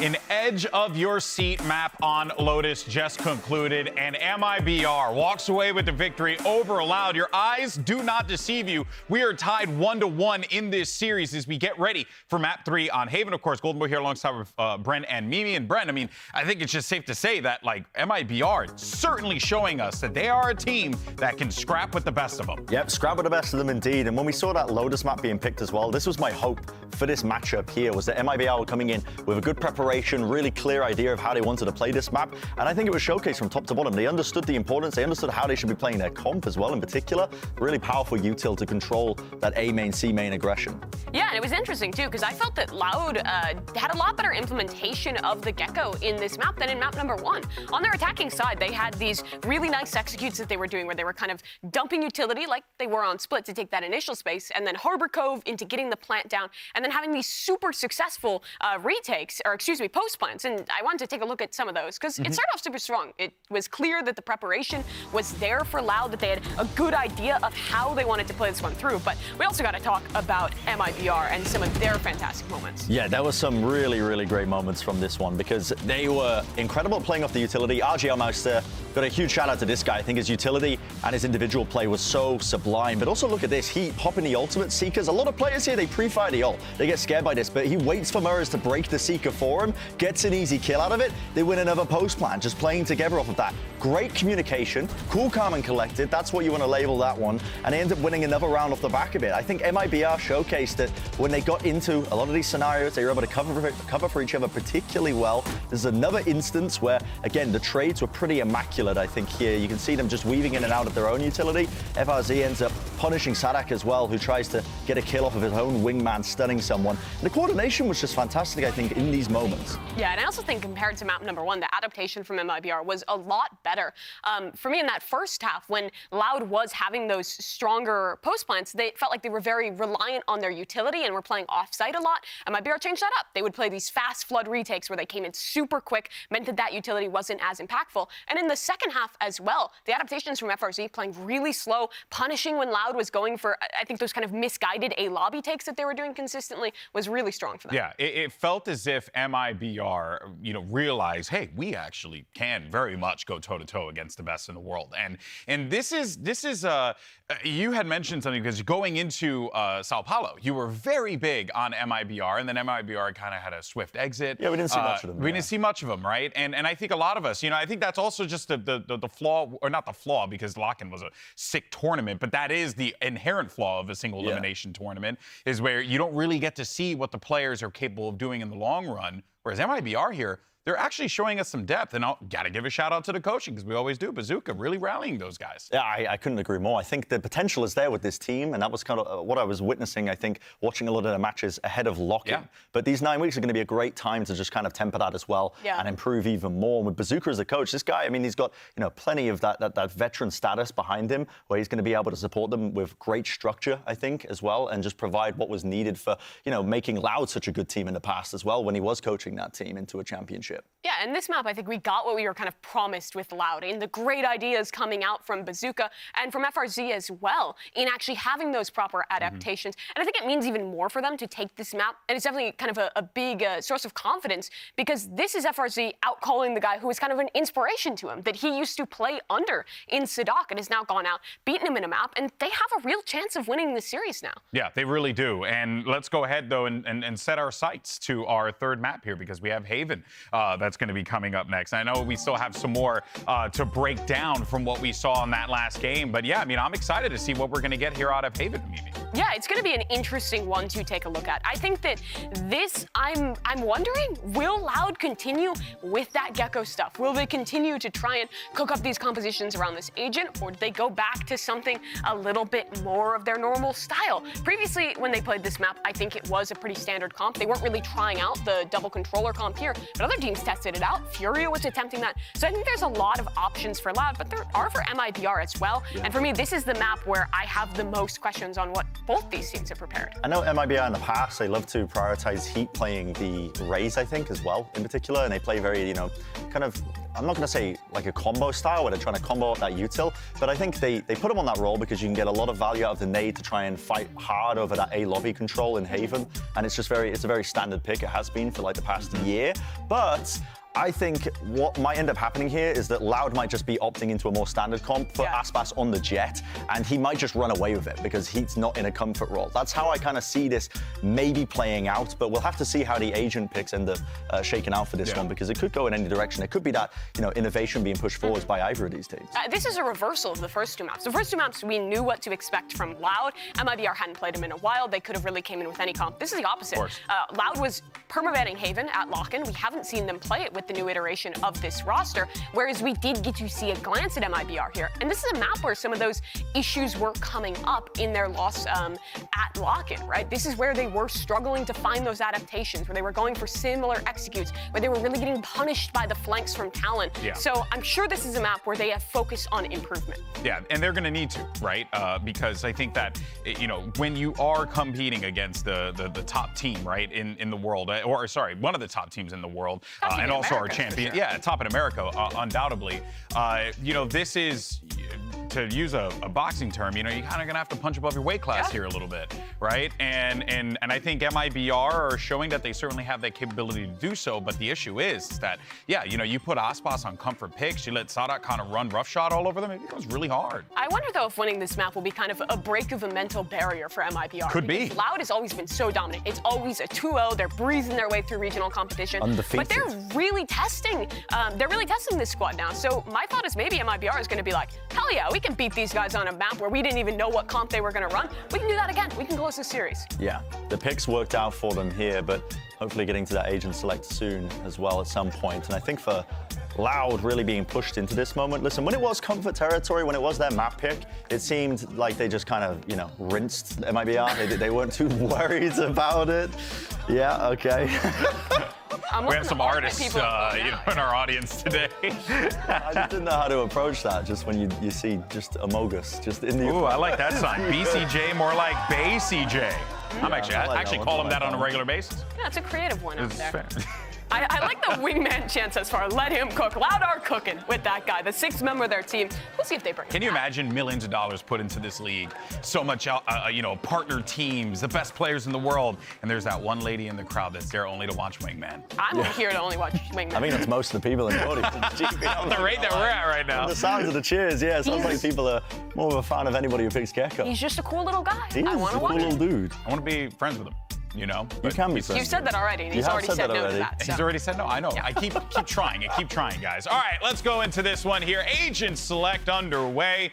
An edge of your seat map on Lotus just concluded, and MIBR walks away with the victory over Loud. Your eyes do not deceive you. We are tied 1-1 in this series as we get ready for map 3 on Haven. Of course, Golden Boy here alongside with Brent and Mimi. And Brent, I mean, I think it's just safe to say that, like, MIBR certainly showing us that they are a team that can scrap with the best of them. Yep, scrap with the best of them indeed. And when we saw that Lotus map being picked as well, this was my hope for this matchup here, was that MIBR were coming in with a good preparation, really clear idea of how they wanted to play this map. And I think it was showcased from top to bottom. They understood the importance, they understood how they should be playing their comp as well in particular. Really powerful util to control that A main, C main aggression. Yeah, and it was interesting too, because I felt that Loud had a lot better implementation of the Gecko in this map than in map number 1. On their attacking side, they had these really nice executes that they were doing where they were kind of dumping utility like they were on Split to take that initial space, and then Harbor Cove into getting the plant down, and then having these super successful retakes, or excuse me, post plants. And I wanted to take a look at some of those because it started off super strong. It was clear that the preparation was there for Loud, that they had a good idea of how they wanted to play this one through. But we also got to talk about MIBR and some of their fantastic moments. Yeah, there were some really, really great moments from this one because they were incredible playing off the utility. RGL Meister got a huge shout out to this guy. I think his utility and his individual play was so sublime. But also look at this, he popping the ultimate Seekers. A lot of players here, they pre-fire the ult. They get scared by this, but he waits for Murray's to break the Seeker for him, gets an easy kill out of it. They win another post plan, just playing together off of that. Great communication, cool, calm, and collected. That's what you want to label that one. And they end up winning another round off the back of it. I think MIBR showcased that when they got into a lot of these scenarios, they were able to cover for each other particularly well. There's another instance where, again, the trades were pretty immaculate, I think, here. You can see them just weaving in and out of their own utility. FRZ ends up punishing Sadak as well, who tries to get a kill off of his own wingman, stunning someone. And the coordination was just fantastic, I think, in these moments. Yeah, and I also think compared to map number 1, the adaptation from MIBR was a lot better. For me, in that first half, when Loud was having those stronger post plants, they felt like they were very reliant on their utility and were playing off-site a lot. MIBR changed that up. They would play these fast flood retakes where they came in super quick, meant that that utility wasn't as impactful. And in the second half as well, the adaptations from FRZ playing really slow, punishing when Loud was going for, I think, those kind of misguided A lobby takes that they were doing consistently was really strong for them. Yeah, it felt as if MIBR, realized, hey, we actually can very much go toe-to-toe against the best in the world. And this is you had mentioned something, because going into Sao Paulo, you were very big on MIBR, and then MIBR kind of had a swift exit. Yeah, we didn't see much of them. We didn't see much of them, right? And I think a lot of us, I think that's also just the flaw, or not the flaw, because Lock-in was a sick tournament, but that is the inherent flaw of a single elimination tournament, is where you don't really get to see what the players are capable of doing in the long run. Whereas MIBR here, they're actually showing us some depth, and I'll gotta give a shout out to the coaching, because we always do. Bazooka really rallying those guys. Yeah, I couldn't agree more. I think the potential is there with this team, and that was kind of what I was witnessing, I think, watching a lot of the matches ahead of Lock-in. Yeah. But these 9 weeks are going to be a great time to just kind of temper that as well and improve even more. And with Bazooka as a coach, this guy, I mean, he's got plenty of that veteran status behind him, where he's going to be able to support them with great structure, I think, as well, and just provide what was needed for making Loud such a good team in the past as well when he was coaching that team into a championship. Yeah, and this map, I think we got what we were kind of promised with Loud, in the great ideas coming out from Bazooka and from FRZ as well, in actually having those proper adaptations. And I think it means even more for them to take this map, and it's definitely kind of a big source of confidence, because this is FRZ outcalling the guy who was kind of an inspiration to him, that he used to play under in Sadak, and has now gone out, beaten him in a map, and they have a real chance of winning this series now. Yeah, they really do. And let's go ahead, though, and set our sights to our third map here, because we have Haven that's going to be coming up next. I know we still have some more to break down from what we saw in that last game, but yeah, I mean, I'm excited to see what we're going to get here out of Haven, Mimi. Yeah, it's going to be an interesting one to take a look at. I think that this, I'm wondering, will Loud continue with that Gecko stuff? Will they continue to try and cook up these compositions around this agent, or do they go back to something a little bit more of their normal style? Previously, when they played this map, I think it was a pretty standard comp. They weren't really trying out the double controller comp here, but other teams tested it out. Furia was attempting that. So I think there's a lot of options for Loud, but there are for MIBR as well. And for me, this is the map where I have the most questions on what both these teams have prepared. I know MIBR in the past, they love to prioritize Heat playing the Raze, I think, as well, in particular, and they play very, kind of I'm not going to say like a combo style where they're trying to combo out that util, but I think they put him on that role because you can get a lot of value out of the nade to try and fight hard over that A lobby control in Haven, and it's a very standard pick. It has been for like the past year, but I think what might end up happening here is that Loud might just be opting into a more standard comp for Aspas on the Jet, and he might just run away with it because he's not in a comfort role. That's how I kind of see this maybe playing out, but we'll have to see how the agent picks end up shaking out for this one, because it could go in any direction. It could be that, you know, innovation being pushed forwards by either of these teams. This is a reversal of the first two maps. The first two maps, we knew what to expect from Loud. MIBR hadn't played him in a while. They could have really came in with any comp. This is the opposite. Loud was permabanning Haven at lock-in. We haven't seen them play it with the new iteration of this roster, whereas we did get to see a glance at MIBR here. And this is a map where some of those issues were coming up in their loss at lock-in, right? This is where they were struggling to find those adaptations, where they were going for similar executes, where they were really getting punished by the flanks from Talon. So I'm sure this is a map where they have focused on improvement. Yeah, and they're going to need to, right? Because I think that, you know, when you are competing against the top team, right, in the world, or sorry, one of the top teams in the world, and also our champion. Yeah, top in America, undoubtedly. You know, this is, to use a boxing term, you know, you're kind of gonna have to punch above your weight class here a little bit, right? And I think MIBR are showing that they certainly have that capability to do so, but the issue is that, yeah, you know, you put Aspas on comfort picks, you let Sadat kind of run roughshod all over them, it becomes really hard. I wonder, though, if winning this map will be kind of a break of a mental barrier for MIBR. Could be. Loud has always been so dominant. It's always a 2-0. They're breezing their way through regional competition. Undefeated. But they're really testing this squad now. So my thought is maybe MIBR is going to be like, hell yeah, we can beat these guys on a map where we didn't even know what comp they were going to run. We can do that again. We can close this series. Yeah, the picks worked out for them here, but hopefully getting to that agent select soon as well at some point. And I think for Loud really being pushed into this moment. Listen, when it was comfort territory, when it was their map pick, it seemed like they just kind of, you know, rinsed MIBR. They weren't too worried about it. Yeah, okay. We have some artists you know, in our audience today. I just didn't know how to approach that, just when you see just Amogus just in the... Ooh, I like that sign. BCJ, more like Bay CJ. I actually call him that on a regular basis. Yeah, it's a creative one out there. I like the wingman chance as far. Let him cook. Loud are cooking with that guy, the sixth member of their team. We'll see if they bring it. Can you imagine millions of dollars put into this league? So much, you know, partner teams, the best players in the world, and there's that one lady in the crowd that's there only to watch wingman. I'm here to only watch wingman. I mean, that's most of the people in the audience. The rate that we're at right now. From the sounds of the cheers, yeah, it sounds like people are more of a fan of anybody who picks Gecko. He's just a cool little guy. I want to watch him. Cool little dude. I want to be friends with him. You know, you can be friends. You said that already, and he's already said no to that. So. He's already said no. I know. Yeah. I keep trying. I keep trying, guys. All right, let's go into this one here. Agent select underway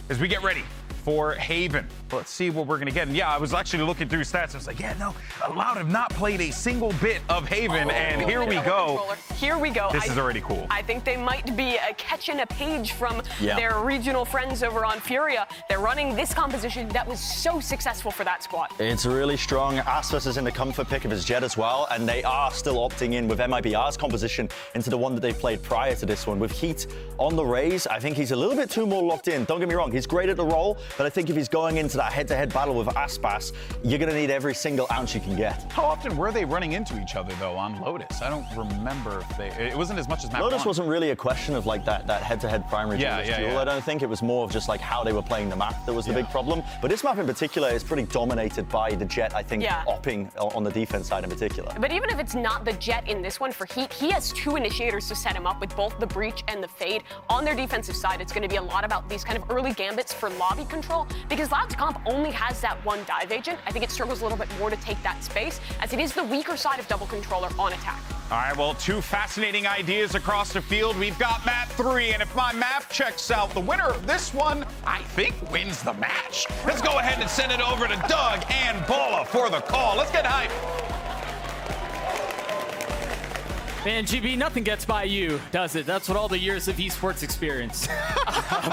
as we get ready for Haven. Let's see what we're gonna get. And yeah, I was actually looking through stats. I was like, yeah, no, Loud have not played a single bit of Haven, and here we go. Here we go. This is already cool. I think they might be catching a page from their regional friends over on Furia. They're running this composition that was so successful for that squad. It's really strong. Aspas is in the comfort pick of his Jet as well, and they are still opting in with MIBR's composition into the one that they played prior to this one. With Heat on the Raze, I think he's a little bit too more locked in. Don't get me wrong, he's great at the role, but I think if he's going into that head-to-head battle with Aspas, you're going to need every single ounce you can get. How often were they running into each other, though, on Lotus? I don't remember if they... It wasn't as much as map Lotus one. Wasn't really a question of, like, that head-to-head primary duel. I don't think it was more of just, like, how they were playing the map that was the big problem. But this map in particular is pretty dominated by the Jet, I think, opping on the defense side in particular. But even if it's not the Jet in this one, for Heat, he has two initiators to set him up with both the Breach and the Fade. On their defensive side, it's going to be a lot about these kind of early gambits for lobby control, because Loud's comp only has that one dive agent. I think it struggles a little bit more to take that space, as it is the weaker side of double controller on attack. All right, well, two fascinating ideas across the field. We've got map 3, and if my math checks out, the winner of this one, I think, wins the match. Let's go ahead and send it over to Doug and Bola for the call. Let's get hype. Man, GB, nothing gets by you, does it? That's what all the years of esports experience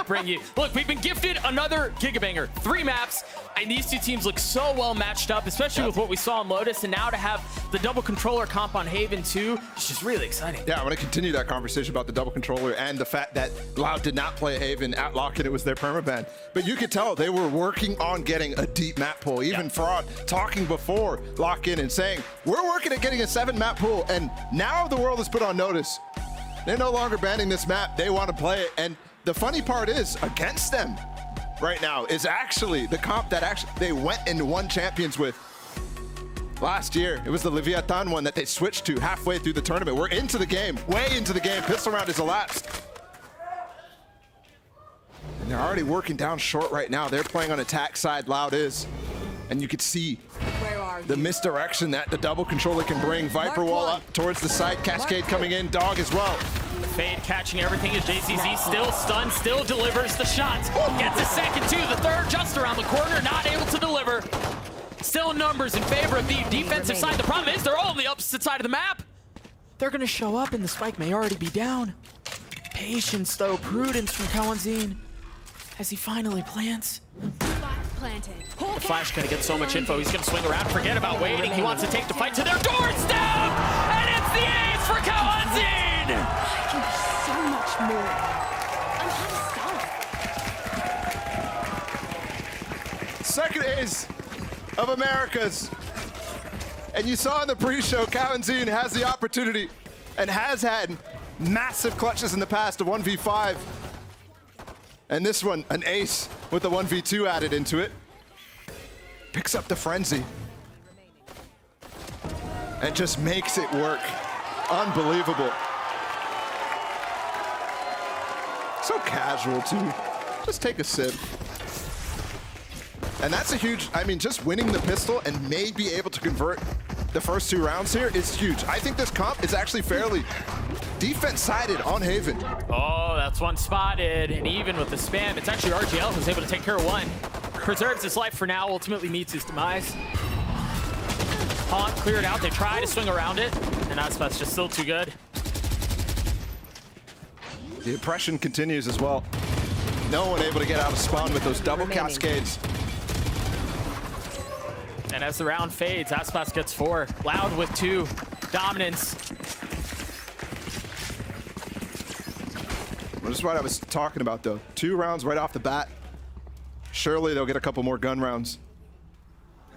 bring you. Look, we've been gifted another Gigabanger. 3 maps, and these two teams look so well matched up, especially with what we saw in Lotus, and now to have the double controller comp on Haven too, it's just really exciting. Yeah, I want to continue that conversation about the double controller and the fact that Loud did not play Haven at lock-in. It was their permaban. But you could tell they were working on getting a deep map pool. Even Fraud talking before lock-in and saying, we're working at getting a 7 map pool, and now the world is put on notice. They're no longer banning this map. They want to play it. And the funny part is, against them right now is actually the comp that actually they went and won champions with last year. It was the Leviathan one that they switched to halfway through the tournament. We're into the game, way into the game. Pistol round is elapsed. And they're already working down short right now. They're playing on attack side, Loud is. And you could see the misdirection that the double controller can bring. Viper wall up towards the side, Cascade coming in, Dog as well. Fade catching everything as JCZ still stunned, still delivers the shot. Gets a second too, the third just around the corner, not able to deliver. Still numbers in favor of the defensive side. The problem is they're all on the opposite side of the map. They're gonna show up and the spike may already be down. Patience though, prudence from Kawanzin as he finally plants. The Flash gonna get so much info, he's gonna swing around, forget about waiting. He wants to take the fight to their doorstep, and it's the ace for Kawanzin! I can be so much more. I'm kind of stunned. Second ace of Americas. And you saw in the pre-show, Kawanzin has the opportunity and has had massive clutches in the past, a 1v5. And this one, an ace with the 1v2 added into it. Picks up the frenzy. And just makes it work. Unbelievable. So casual too. Just take a sip. And that's a huge, I mean, just winning the pistol and may be able to convert the first 2 rounds here is huge. I think this comp is actually fairly defense-sided on Haven. Oh, that's one spotted, and even with the spam, it's actually RGL who's able to take care of one. Preserves his life for now, ultimately meets his demise. Haunt cleared out, they try to swing around it, and Aspat's just still too good. The oppression continues as well. No one able to get out of spawn with those double cascades. And as the round fades, Aspas gets 4. Loud with 2. Dominance. Well, this is what I was talking about, though. 2 rounds right off the bat. Surely they'll get a couple more gun rounds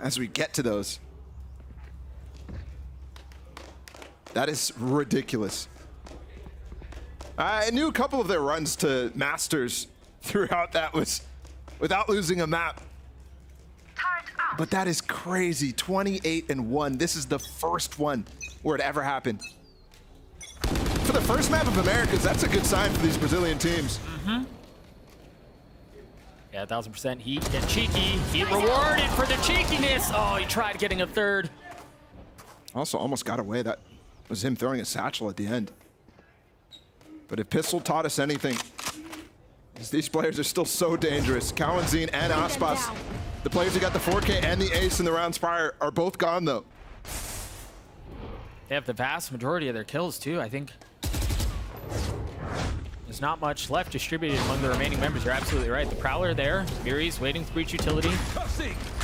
as we get to those. That is ridiculous. I knew a couple of their runs to Masters throughout that was without losing a map. But that is crazy. 28-1. This is the first one where it ever happened. For the first map of Americas, that's a good sign for these Brazilian teams. Mm-hmm. Yeah, 1000% Heat get cheeky. He rewarded for the cheekiness. Oh, he tried getting a third. Also almost got away. That was him throwing a satchel at the end. But if Pistol taught us anything, is these players are still so dangerous. Kawanzin and Aspas, the players who got the 4K and the ace in the rounds prior, are both gone though. They have the vast majority of their kills too, I think. There's not much left distributed among the remaining members. You're absolutely right. The Prowler there. Miri's waiting to breach utility.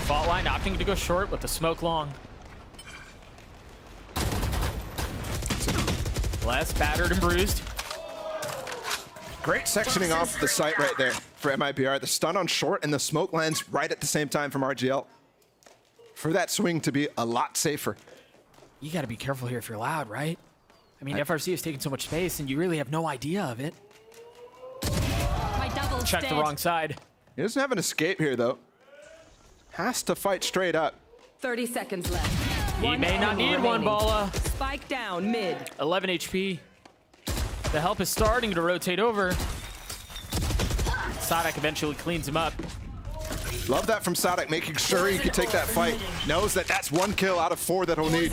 Fault line opting to go short with the smoke long. Less battered and bruised. Great sectioning off the site right there for MIBR. The stun on short and the smoke lands right at the same time from RGL. For that swing to be a lot safer. You got to be careful here if you're Loud, right? I mean, FRC has taken so much space and you really have no idea of it. Check the wrong side. He doesn't have an escape here, though. Has to fight straight up. 30 seconds left. He may not need one, Bala. Spike down mid. 11 HP. The help is starting to rotate over. Sadek eventually cleans him up. Love that from Sadek, making sure he can take that fight. Knows that that's 1 kill out of 4 that he'll need.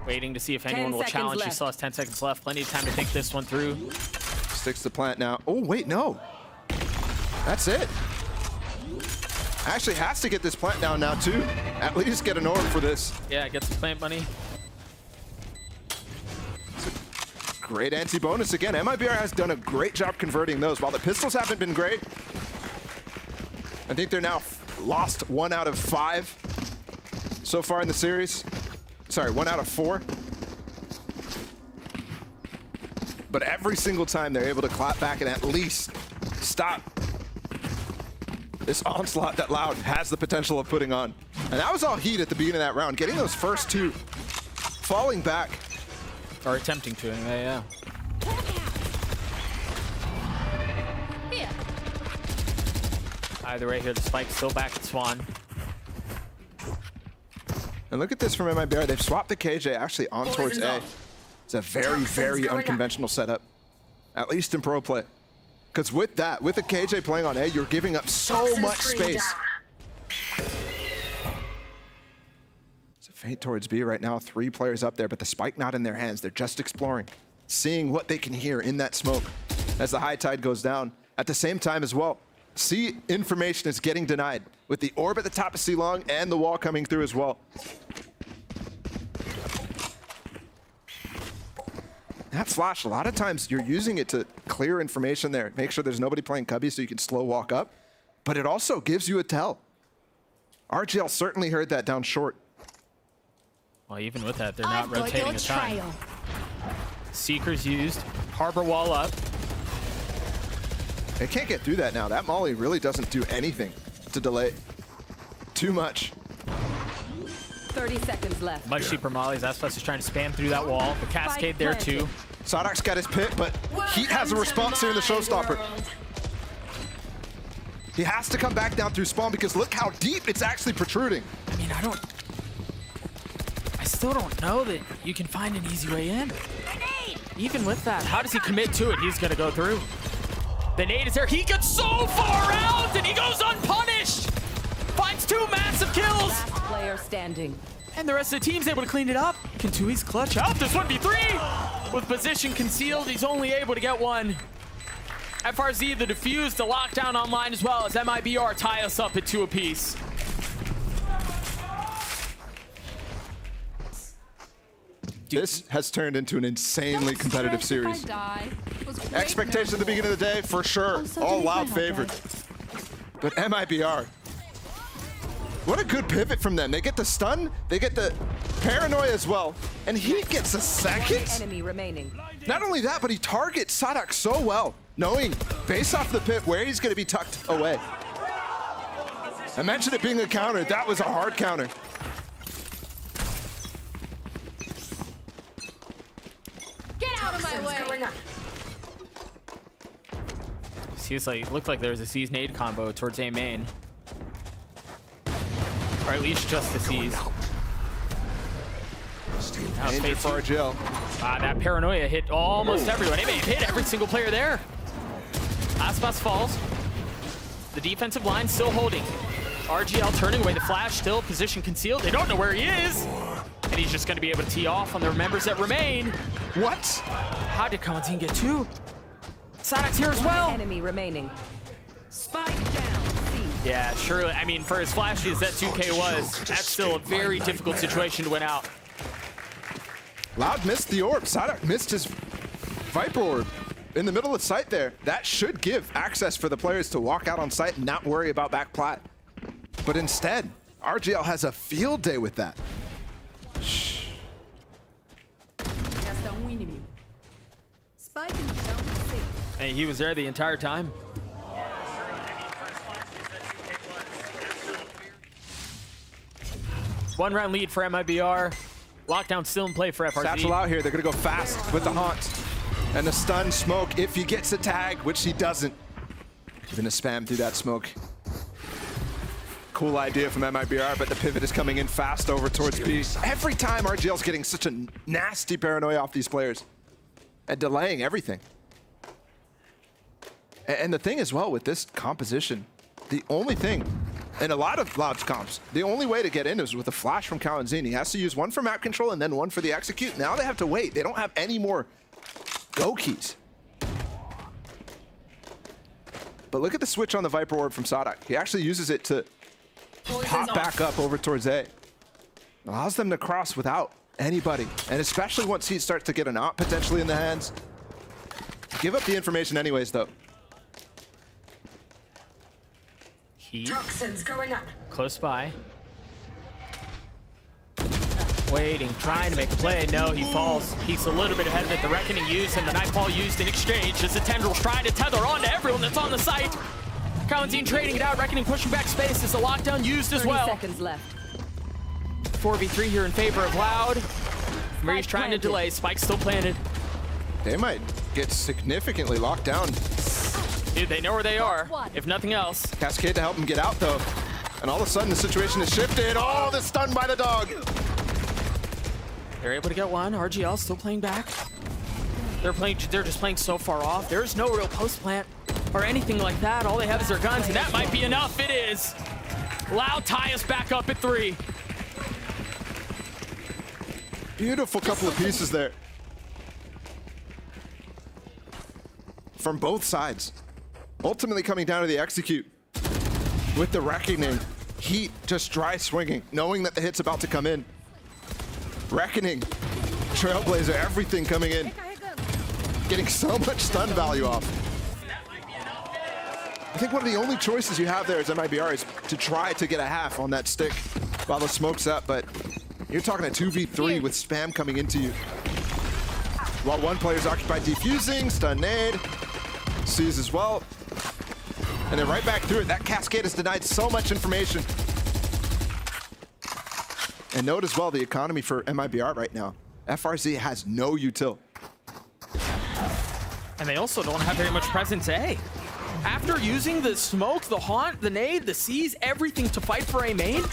Waiting to see if anyone will challenge. He still has 10 seconds left. Plenty of time to think this one through. Sticks the plant now. Oh, wait, no. That's it. Actually has to get this plant down now, too. At least get an orb for this. Yeah, get some plant money. Great anti-bonus again. MIBR has done a great job converting those. While the pistols haven't been great, I think they're now lost 1 out of 5 so far in the series. Sorry, 1 out of 4. But every single time they're able to clap back and at least stop this onslaught that Loud has the potential of putting on. And that was all Heat at the beginning of that round. Getting those first 2, falling back. Or attempting to, anyway, yeah. Either way here, the spike's still back at Swan. And look at this from MIBR. They've swapped the KJ actually on towards A. It's a very, very unconventional setup, at least in pro play. Because with that, with the KJ playing on A, you're giving up so much space. It's a feint towards B right now. 3 players up there, but the spike not in their hands. They're just exploring, seeing what they can hear in that smoke as the high tide goes down. At the same time as well, C information is getting denied with the orb at the top of C long and the wall coming through as well. That flash, a lot of times you're using it to clear information there, make sure there's nobody playing Cubby so you can slow walk up, but it also gives you a tell. RGL certainly heard that down short. Well, even with that, they're not rotating a ton. Seekers used, Harbor wall up. They can't get through that now. That molly really doesn't do anything to delay. Too much. 30 seconds left. Much cheaper mollies. Aspas is trying to spam through that wall. The cascade there too. Sadok's got his pit, but Heat has a response here in the showstopper. He has to come back down through spawn because look how deep it's actually protruding. I mean, I still don't know that you can find an easy way in. Even with that, how does he commit to it? He's gonna go through. The nade is there. He gets so far out and he goes unpunished. Finds 2 massive kills. Last player standing. And the rest of the team's able to clean it up. Kantui's clutch out. This 1v3 with position concealed. He's only able to get one. FRZ, the defuse, the lockdown online as well as MIBR tie us up at 2 apiece. This has turned into an insanely competitive series. Expectations at the beginning of the day, for sure, all Loud favored. But MIBR, what a good pivot from them. They get the stun, they get the paranoia as well, and he gets a second? Enemy remaining. Not only that, but he targets Sadak so well, knowing based off the pit where he's going to be tucked away. I mentioned it being a counter. That was a hard counter. Get out of my way. Looked like there was a C's nade combo towards A main. Or at least just the C's. Now it's Danger for RGL. That paranoia hit almost everyone. It may have hit every single player there. Aspas falls. The defensive line still holding. RGL turning away the flash, still position concealed. They don't know where he is. And he's just going to be able to tee off on the members that remain. What? How did Kalantin get 2? Sadok's here as well. Enemy remaining. Spike down. C. Yeah, surely. I mean, for as flashy as that 2K was, that's still a very difficult situation to win out. Loud missed the orb. Sadak missed his Viper orb in the middle of sight there. That should give access for the players to walk out on site and not worry about back plat. But instead, RGL has a field day with that. Shh. And he was there the entire time. One round lead for MIBR. Lockdown still in play for FRZ. Satchel out here. They're going to go fast with the haunt. And the stun smoke if he gets a tag, which he doesn't. He's going to spam through that smoke. Cool idea from MIBR, but the pivot is coming in fast over towards B. Every time RGL's getting such a nasty paranoia off these players and delaying everything. And the thing as well with this composition, the only thing, in a lot of Loud's comps, the only way to get in is with a flash from Kalanzin. He has to use one for map control and then one for the execute. Now they have to wait. They don't have any more go keys. But look at the switch on the Viper Orb from Sadak. He actually uses it to pop back up over towards A. Allows them to cross without anybody. And especially once he starts to get an op potentially in the hands. Give up the information anyways, though. Heat. Toxins going up. Close by. Waiting, trying to make a play. No, he falls. He's a little bit ahead of it. The Reckoning used and the Nightfall used in exchange as the Tendrils try to tether on to everyone that's on the site. Kalanzin trading it out. Reckoning pushing back space as the lockdown used as well. 30 seconds left. 4v3 here in favor of Loud. Mary's trying to delay. Spike's still planted. They might get significantly locked down. Dude, they know where they are, if nothing else. Cascade to help him get out, though. And all of a sudden, the situation has shifted. Oh, the stun by the dog. They're able to get one. RGL still playing back. They're just playing so far off. There's no real post plant or anything like that. All they have is their guns, and that might be enough. It is. Loud tie us back up at 3. Beautiful couple of pieces there. From both sides. Ultimately coming down to the execute. With the Reckoning. Heat just dry swinging, knowing that the hit's about to come in. Reckoning. Trailblazer, everything coming in. Getting so much stun value off. I think one of the only choices you have there as MIBR is to try to get a half on that stick while the smoke's up, but you're talking a 2v3 with spam coming into you. While one player's occupied defusing, stun nade, sees as well. And then right back through it, that Cascade has denied so much information. And note as well the economy for MIBR right now. FRZ has no util. And they also don't have very much presence A. After using the smoke, the haunt, the nade, the seize, everything to fight for A main,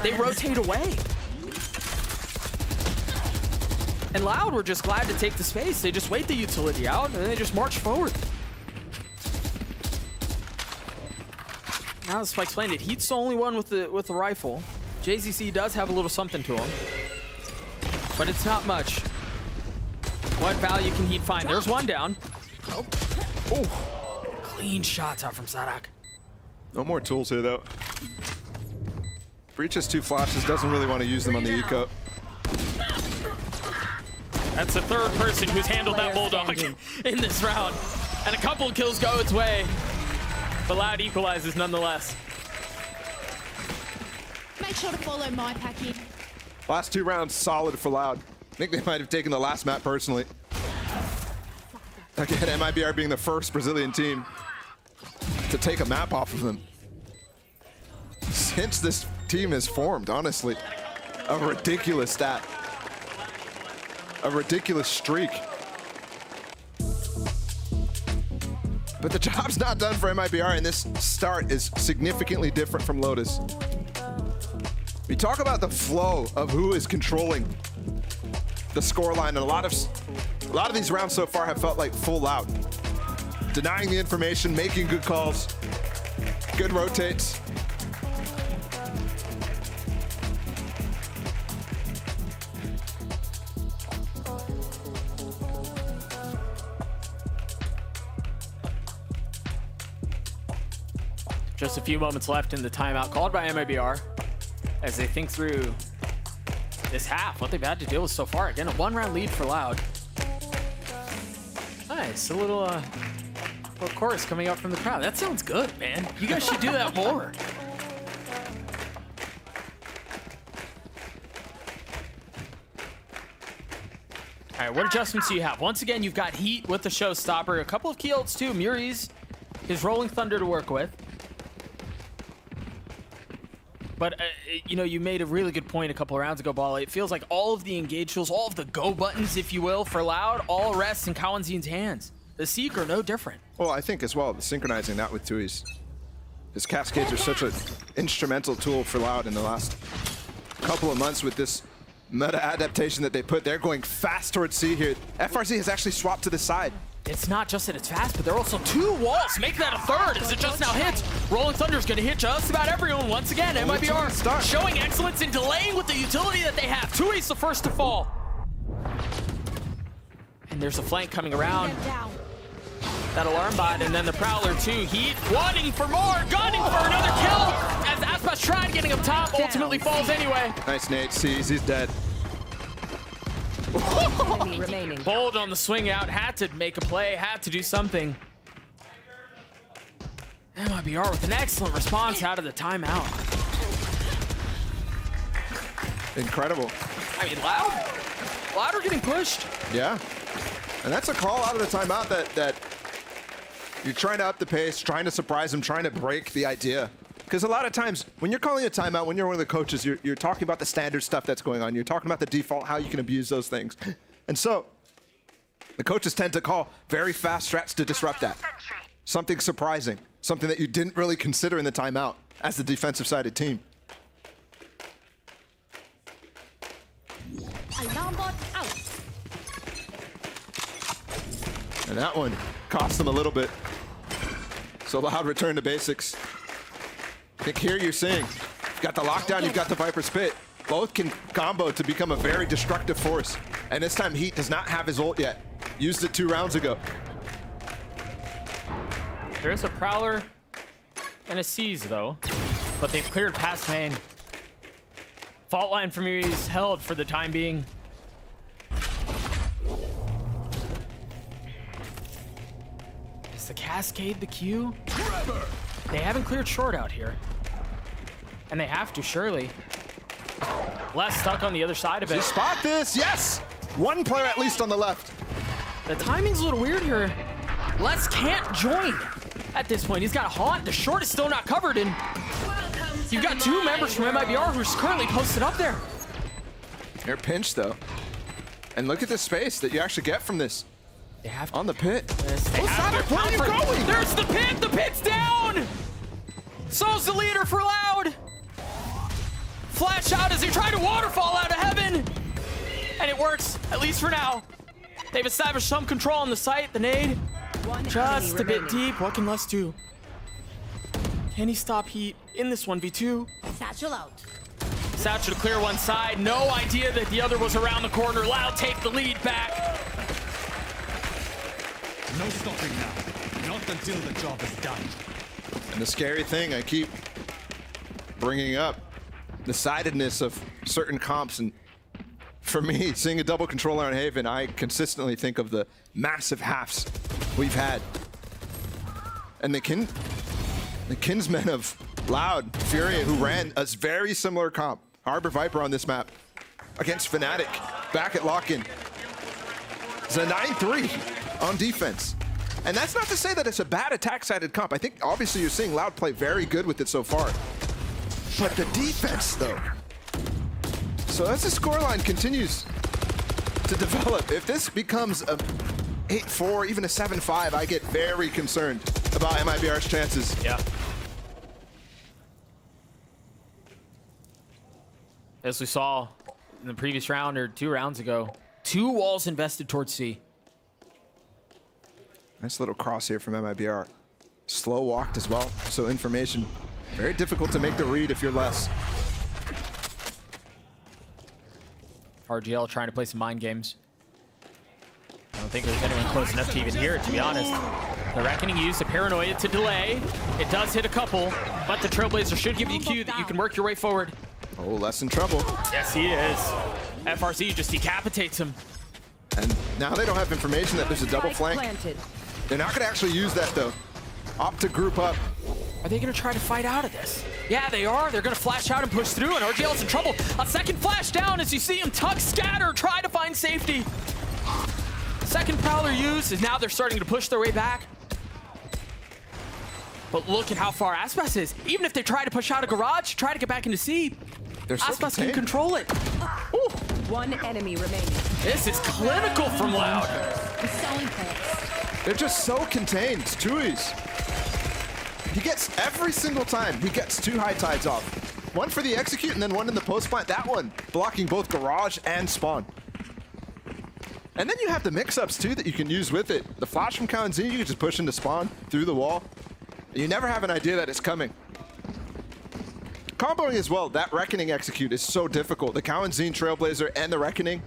they rotate away. And Loud were just glad to take the space. They just wait the utility out and they just march forward. Now the Spike's playing it. Heat's the only one with the rifle. JZC does have a little something to him, but it's not much. What value can Heat find? There's one down. Oh, clean shots out from Sadak. No more tools here, though. Breach has 2 flashes, doesn't really want to use them on the eco. That's the third person who's handled that Bulldog in this round. And a couple kills go its way. But Loud equalizes nonetheless. Make sure to follow my package. Last 2 rounds, solid for Loud. I think they might have taken the last map personally. Again, MIBR being the first Brazilian team to take a map off of them. Since this team has formed, honestly. A ridiculous stat. A ridiculous streak. But the job's not done for MIBR, and this start is significantly different from Lotus. We talk about the flow of who is controlling the scoreline, and a lot of these rounds so far have felt like full out. Denying the information, making good calls, good rotates. Just a few moments left in the timeout called by MIBR as they think through this half, what they've had to deal with so far. Again, a 1-round lead for Loud. Nice, a little chorus coming out from the crowd. That sounds good, man. You guys should do that more. All right, what adjustments do you have? Once again, you've got Heat with the showstopper. A couple of key ults too. Muri's his Rolling Thunder to work with. But, you know, you made a really good point a couple of rounds ago, Bali. It feels like all of the engage tools, all of the go buttons, if you will, for Loud, all rests in Kawanzin's hands. The Seeker, no different. Well, I think as well, synchronizing that with Tui's. His Cascades are such an instrumental tool for Loud in the last couple of months with this meta adaptation that they put. They're going fast towards C here. FRZ has actually swapped to the side. It's not just that it's fast, but they're also 2 walls. Make that a third as it just now hits. Rolling Thunder's going to hit just about everyone once again. MIBR showing excellence in delaying with the utility that they have. Tui's the first to fall. And there's a flank coming around. That alarm bot, and then the Prowler too. Heat wanting for more, gunning for another kill. As Aspas tried getting up top, ultimately falls anyway. Nice nade, sees, he's dead. Remaining. Bold on the swing out, had to make a play, had to do something. MIBR with an excellent response out of the timeout. Incredible. I mean, Loud are getting pushed. Yeah. And that's a call out of the timeout that you're trying to up the pace, trying to surprise him, trying to break the idea. Because Because a lot of times, when you're calling a timeout, when you're one of the coaches, you're talking about the standard stuff that's going on. You're talking about the default, how you can abuse those things. And so, the coaches tend to call very fast strats to disrupt that. Something surprising. Something that you didn't really consider in the timeout as the defensive-sided team. Alarm bot out. And that one cost them a little bit. So Loud return to basics. I think here you're seeing, you've got the lockdown, you've got the Viper Spit. Both can combo to become a very destructive force. And this time Heat does not have his ult yet. Used it 2 rounds ago. There's a Prowler and a Seize, though. But they've cleared past main. Fault line for me is held for the time being. Is the Cascade the Q? They haven't cleared short out here. And they have to, surely. Les stuck on the other side of it. Spot this, yes! One player at least on the left. The timing's a little weird here. Les can't join at this point. He's got a Haunt. The short is still not covered, and you've got 2 members from MIBR who's currently posted up there. They're pinched, though. And look at the space that you actually get from this. They have on the pit. Sonic, where are you going? There's the pit. The pit's down. So's the leader for Loud. Flash out as they try to waterfall out of heaven. And it works, at least for now. They've established some control on the site. The nade, just a bit deep. What can Les do? Can he stop Heat in this 1v2? Satchel out. Satchel to clear one side. No idea that the other was around the corner. Loud take the lead back. No stopping now. Not until the job is done. And the scary thing I keep bringing up, the sidedness of certain comps. And for me, seeing a double controller on Haven, I consistently think of the massive halves we've had. And the kinsmen of Loud, Furia, who ran a very similar comp. Harbor Viper on this map against Fnatic back at lock-in. It's a 9-3 on defense. And that's not to say that it's a bad attack-sided comp. I think obviously you're seeing Loud play very good with it so far. But the defense, though. So as the scoreline continues to develop, if this becomes a 8-4, even a 7-5, I get very concerned about MIBR's chances. Yeah. As we saw in the previous round or 2 rounds ago, 2 walls invested towards C. Nice little cross here from MIBR. Slow walked as well, so information very difficult to make the read if you're less. RGL trying to play some mind games. I don't think there's anyone close enough to even hear it, to be honest. The Reckoning used the Paranoia to delay. It does hit a couple, but the Trailblazer should give you a cue that you can work your way forward. Oh, less in trouble. Yes, he is. FRC just decapitates him. And now they don't have information that there's a double flank. Planted. They're not gonna actually use that though. Opt to group up. Are they gonna try to fight out of this? Yeah, they are. They're gonna flash out and push through, and RGL's in trouble. A second flash down as you see him tuck, scatter, try to find safety. Second Prowler used, as now they're starting to push their way back. But look at how far Aspas is. Even if they try to push out a garage, try to get back into C, They're so Aspas can contained. control it. Ooh. 1 enemy remaining. This is clinical from Loud. The selling points. They're just so contained. It's Tui's. He gets every single time, he gets 2 high tides off. One for the execute and then one in the post plant. That one blocking both garage and spawn. And then you have the mix-ups too that you can use with it. The flash from Cowan Z, you can just push into spawn through the wall. You never have an idea that it's coming. Comboing as well, that Reckoning execute is so difficult. The Cowan Z, Trailblazer, and the Reckoning,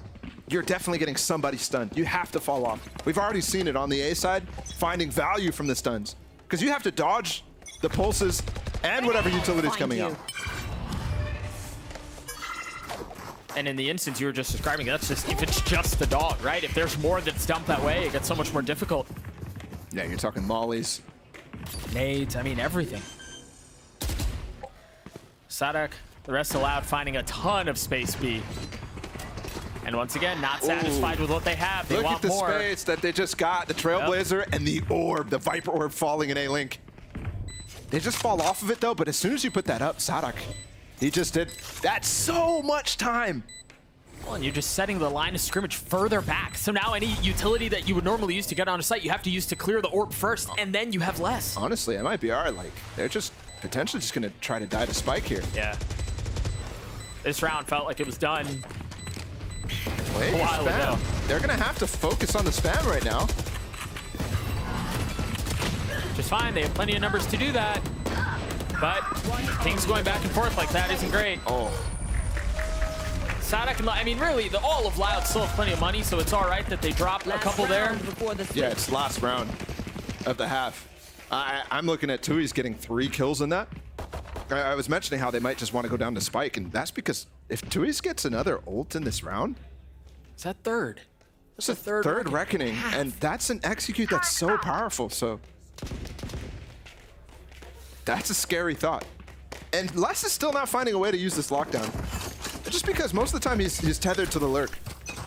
you're definitely getting somebody stunned. You have to fall off. We've already seen it on the A side, finding value from the stuns. Because you have to dodge the pulses and whatever utility's coming out. And in the instance you were just describing, that's just, if it's just the dog, right? If there's more that's dumped that way, it gets so much more difficult. Yeah, you're talking mollies. Nades, I mean, everything. Sadak, the rest of Loud finding a ton of space B. And once again, not satisfied with what they have. They Look want at the more. space that they just got. The Trailblazer and the orb, the Viper orb falling in A-Link. They just fall off of it though, but as soon as you put that up, Sadak, he just did. That's so much time. Well, and you're just setting the line of scrimmage further back. So now any utility that you would normally use to get on a site, you have to use to clear the orb first, and then you have less. Honestly, MIBR, like, they're just potentially just gonna try to die to Spike here. Yeah. This round felt like it was done Wait, a while spam. ago. They're gonna have to focus on the spam right now. Just fine, they have plenty of numbers to do that. But things going back and forth like that isn't great. Oh. Sadak and I mean, really, all of Loud still have plenty of money, so it's all right that they drop a couple there. Yeah, it's last round of the half. I'm looking at Tui's getting 3 kills in that. I was mentioning how they might just want to go down to Spike, and that's because if Tui's gets another ult in this round, Is that third? it's a third Reckoning, and that's an execute that's so powerful, so that's a scary thought. And Les is still not finding a way to use this lockdown. Just because most of the time he's tethered to the lurk,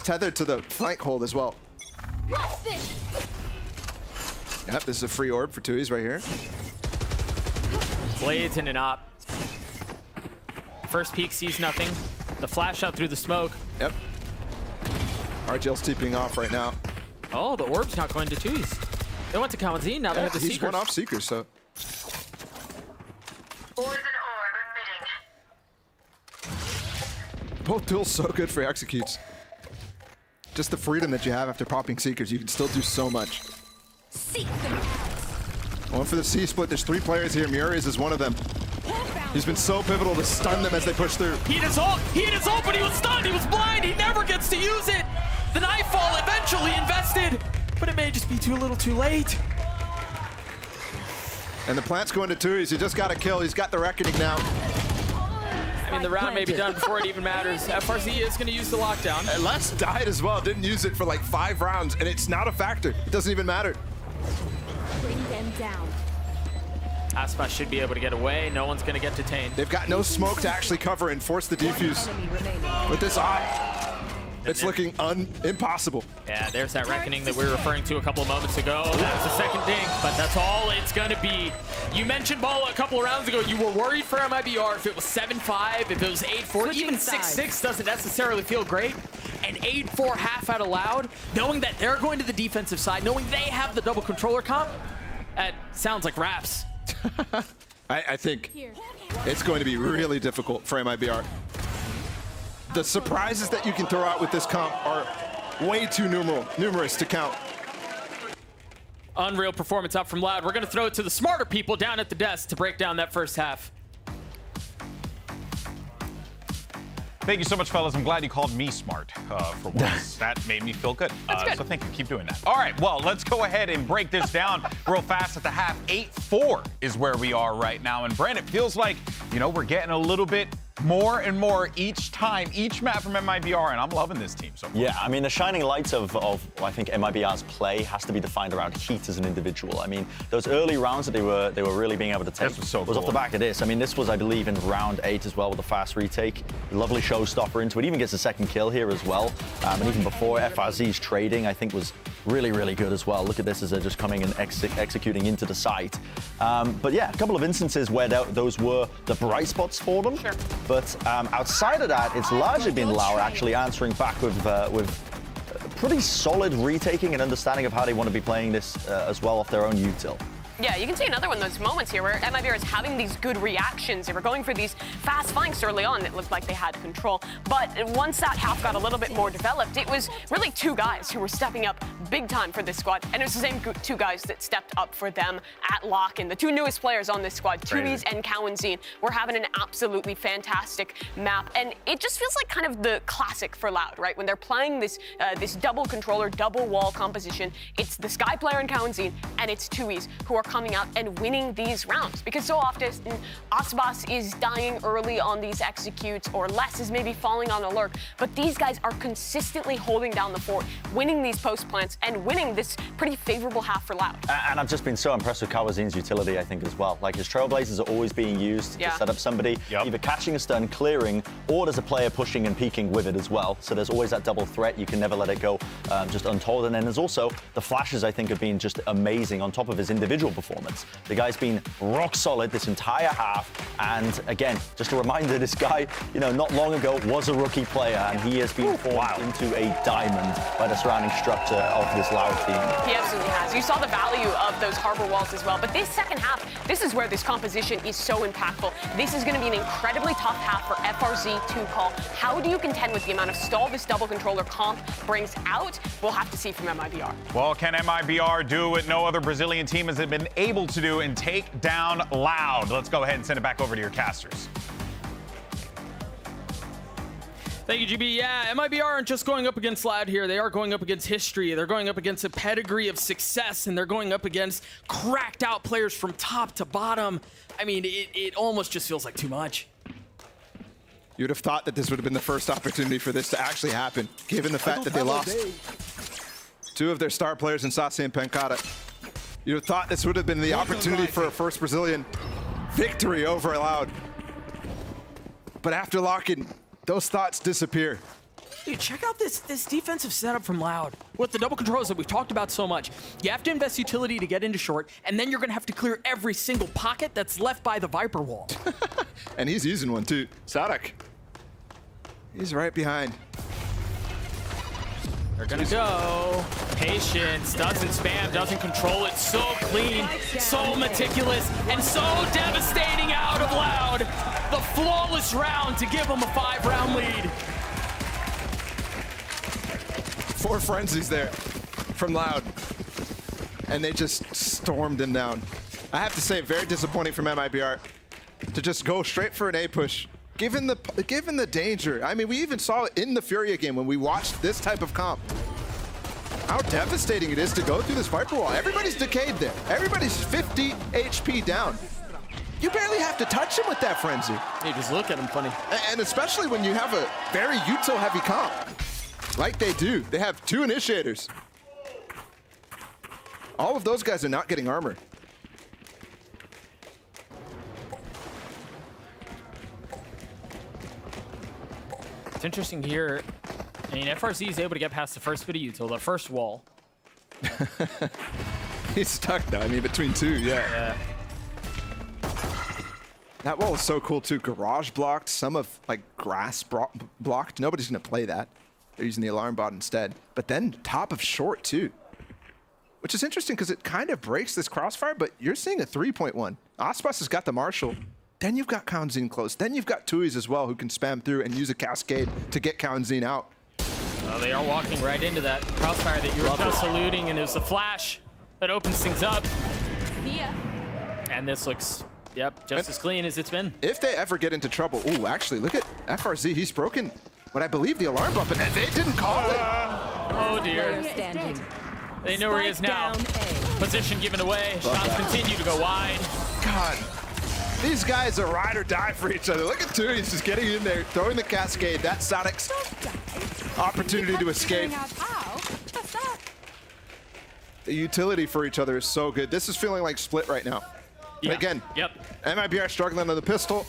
tethered to the flank hold as well. Yep, this is a free orb for Tui's right here. Blades in and up. First peek sees nothing. The flash out through the smoke. Yep. RGL's TPing off right now. Oh, the orb's not going to Tui's. They went to Kawanzin, now they have the he's Seekers. one off Seekers, so. Both tools so good for executes. Just the freedom that you have after popping Seekers, you can still do so much. One for the C-split, there's 3 players here. Muriz is one of them. He's been so pivotal to stun them as they push through. He hit his ult, but he was stunned, he was blind, he never gets to use it. The Nightfall eventually invested, but it may just be too little too late. And the plant's going to Tui's. He just got a kill. He's got the Reckoning now. I mean, the round may be done before it even matters. FRZ is going to use the lockdown. And Les died as well. Didn't use it for like 5 rounds, and it's not a factor. It doesn't even matter. Bring them down. Aspa should be able to get away. No one's going to get detained. They've got no smoke to actually cover and force the defuse. With this eye, it's looking impossible. Yeah, there's that Reckoning that we were referring to a couple of moments ago. That's the second dink, but that's all it's going to be. You mentioned Ball a couple of rounds ago. You were worried for MIBR if it was 7-5, if it was 8-4. Even 6-6 doesn't necessarily feel great. And 8-4 half out of Loud, knowing that they're going to the defensive side, knowing they have the double controller comp, that sounds like raps. I think it's going to be really difficult for MIBR. The surprises that you can throw out with this comp are way too numerous to count. Unreal performance out from Loud. We're going to throw it to the smarter people down at the desk to break down that first half. Thank you so much, fellas. I'm glad you called me smart for once. That made me feel good. Good. So thank you. Keep doing that. All right, well, let's go ahead and break this down real fast at the half. 8-4 is where we are right now. And, Brent, it feels like, you know, we're getting a little bit more and more each time, each map from MIBR, and I'm loving this team so far. Yeah, I mean, the shining lights of I think MIBR's play has to be defined around Heat as an individual. I mean, those early rounds that they were really being able to take This was so was cool. off the back of this. I mean, this was, I believe, in round 8 as well with the fast retake. Lovely showstopper into it. Even gets a second kill here as well. And even before, FRZ's trading, I think, was really, really good as well. Look at this as they're just coming and executing into the site. But yeah, a couple of instances where those were the bright spots for them. Sure. But outside of that, it's largely been Lauer actually answering back with pretty solid retaking and understanding of how they want to be playing this as well off their own util. Yeah, you can see another one of those moments here where MIBR is having these good reactions. They were going for these fast flanks early on. It looked like they had control. But once that half got a little bit more developed, it was really 2 guys who were stepping up big time for this squad. And it was the same 2 guys that stepped up for them at Lock. And the 2 newest players on this squad, Tui's and Kawanzin, were having an absolutely fantastic map. And it just feels like kind of the classic for Loud, right? When they're playing this this double controller, double wall composition, it's the Sky player and Kawanzin, and it's Tui's who are coming out and winning these rounds. Because so often, Asbas is dying early on these executes, or Les is maybe falling on a lurk, but these guys are consistently holding down the fort, winning these post plants, and winning this pretty favorable half for Loud. And I've just been so impressed with Kawazin's utility, I think, as well. Like, his Trailblazers are always being used to set up somebody, either catching a stun, clearing, or there's a player pushing and peeking with it as well. So there's always that double threat. You can never let it go just untold. And then there's also the flashes, I think, have been just amazing on top of his individual individual performance. The guy's been rock solid this entire half. And again, just a reminder, this guy, you know, not long ago was a rookie player, and he has been formed into a diamond by the surrounding structure of this Loud team. He absolutely has. You saw the value of those harbor walls as well. But this second half, this is where this composition is so impactful. This is going to be an incredibly tough half for FRZ to call. How do you contend with the amount of stall this double controller comp brings out? We'll have to see from MIBR. Well, can MIBR do what no other Brazilian team has been able to do and take down Loud? Let's go ahead and send it back over to your casters. Thank you, GB. Yeah, MIBR aren't just going up against Loud here. They are going up against history. They're going up against a pedigree of success, and they're going up against cracked out players from top to bottom. I mean, it almost just feels like too much. You'd have thought that this would have been the first opportunity for this to actually happen, given the fact that they lost two of their star players in Sassi and Pancada. You'd have thought this would have been the opportunity for a first Brazilian victory over Loud. But after locking, those thoughts disappear. Dude, check out this defensive setup from Loud. With the double controls that we've talked about so much, you have to invest utility to get into short, and then you're going to have to clear every single pocket that's left by the Viper wall. And he's using one too. Sadak. He's right behind. They're gonna go. Patience, doesn't spam, doesn't control it. So clean, so meticulous, and so devastating out of Loud. The flawless round to give them a 5-round lead. 4 frenzies there from Loud. And they just stormed him down. I have to say, very disappointing from MIBR to just go straight for an A push. Given the danger. I mean, we even saw it in the Furia game when we watched this type of comp. How devastating it is to go through this Viper wall. Everybody's decayed there. Everybody's 50 HP down. You barely have to touch him with that frenzy. You just look at him funny. And especially when you have a very util heavy comp. Like they do. They have 2 initiators. All of those guys are not getting armor. It's interesting here. I mean, FRZ is able to get past the first bit of util, the first wall. He's stuck now. I mean, between 2, yeah. That wall is so cool too. Garage blocked, some of like grass blocked. Nobody's gonna play that. They're using the alarm bot instead. But then top of short too, which is interesting because it kind of breaks this crossfire. But you're seeing a 3.1. Aspas has got the Marshall. Then you've got Kaunzin close. Then you've got Tui's as well, who can spam through and use a cascade to get Kaunzin out. They are walking right into that crossfire that you were just alluding, and there's a flash that opens things up. Yeah. And this looks, yep, just as clean as it's been. If they ever get into trouble, ooh, actually, look at FRZ. He's broken what I believe the alarm button, and they didn't call it. Oh dear. Standing. They know where he is now. Position given away. Shots continue to go wide. God. These guys are ride or die for each other. Look at Tui, he's just getting in there, throwing the cascade. That's Sadic's opportunity to escape. The utility for each other is so good. This is feeling like Split right now. Yeah. And again, Yep. MIBR struggling on the pistol.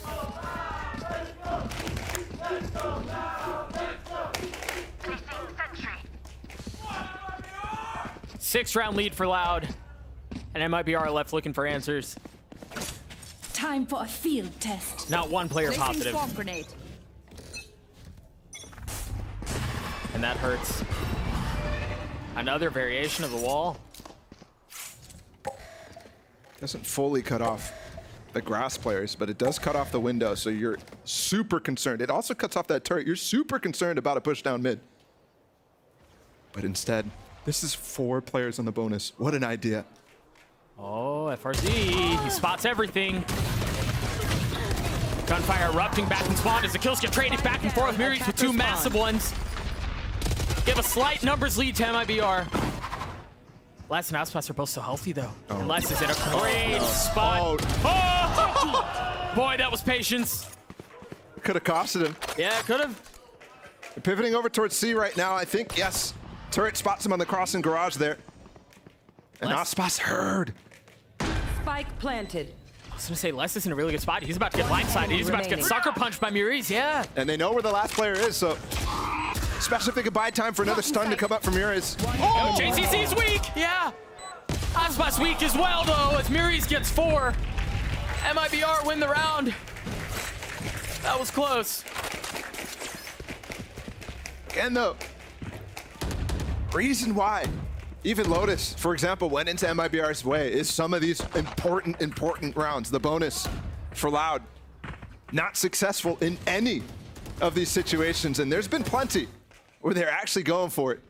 Six-round lead for Loud. And MIBR left looking for answers. Time for a field test. Not one player Placing positive. swamp grenade. And that hurts. Another variation of the wall. Doesn't fully cut off the grass players, but it does cut off the window, so you're super concerned. It also cuts off that turret. You're super concerned about a push down mid. But instead, this is 4 players on the bonus. What an idea. Oh, FRZ, he spots everything. Gunfire erupting back in spawn as the kills get traded back and forth. Miris with 2 massive ones. Give a slight numbers lead to MIBR. Les and Aspas are both so healthy though. Oh. And Les is in a great spot. Oh! Boy, that was patience. Could have costed him. Yeah, could have. They're pivoting over towards C right now, I think. Yes. Turret spots him on the crossing garage there. And Aspas heard. Spike planted. I was gonna say Les is in a really good spot. He's about to get blindsided. He's about to get sucker punched by Miris. Yeah. And they know where the last player is, so especially if they could buy time for another stun to come up from Miris. Oh, JCC's weak. Yeah. Aspas weak as well, though, as Muris gets 4. MIBR win the round. That was close. Again, though, reason why even Lotus, for example, went into MIBR's way is some of these important rounds. The bonus for Loud, not successful in any of these situations, and there's been plenty where they're actually going for it.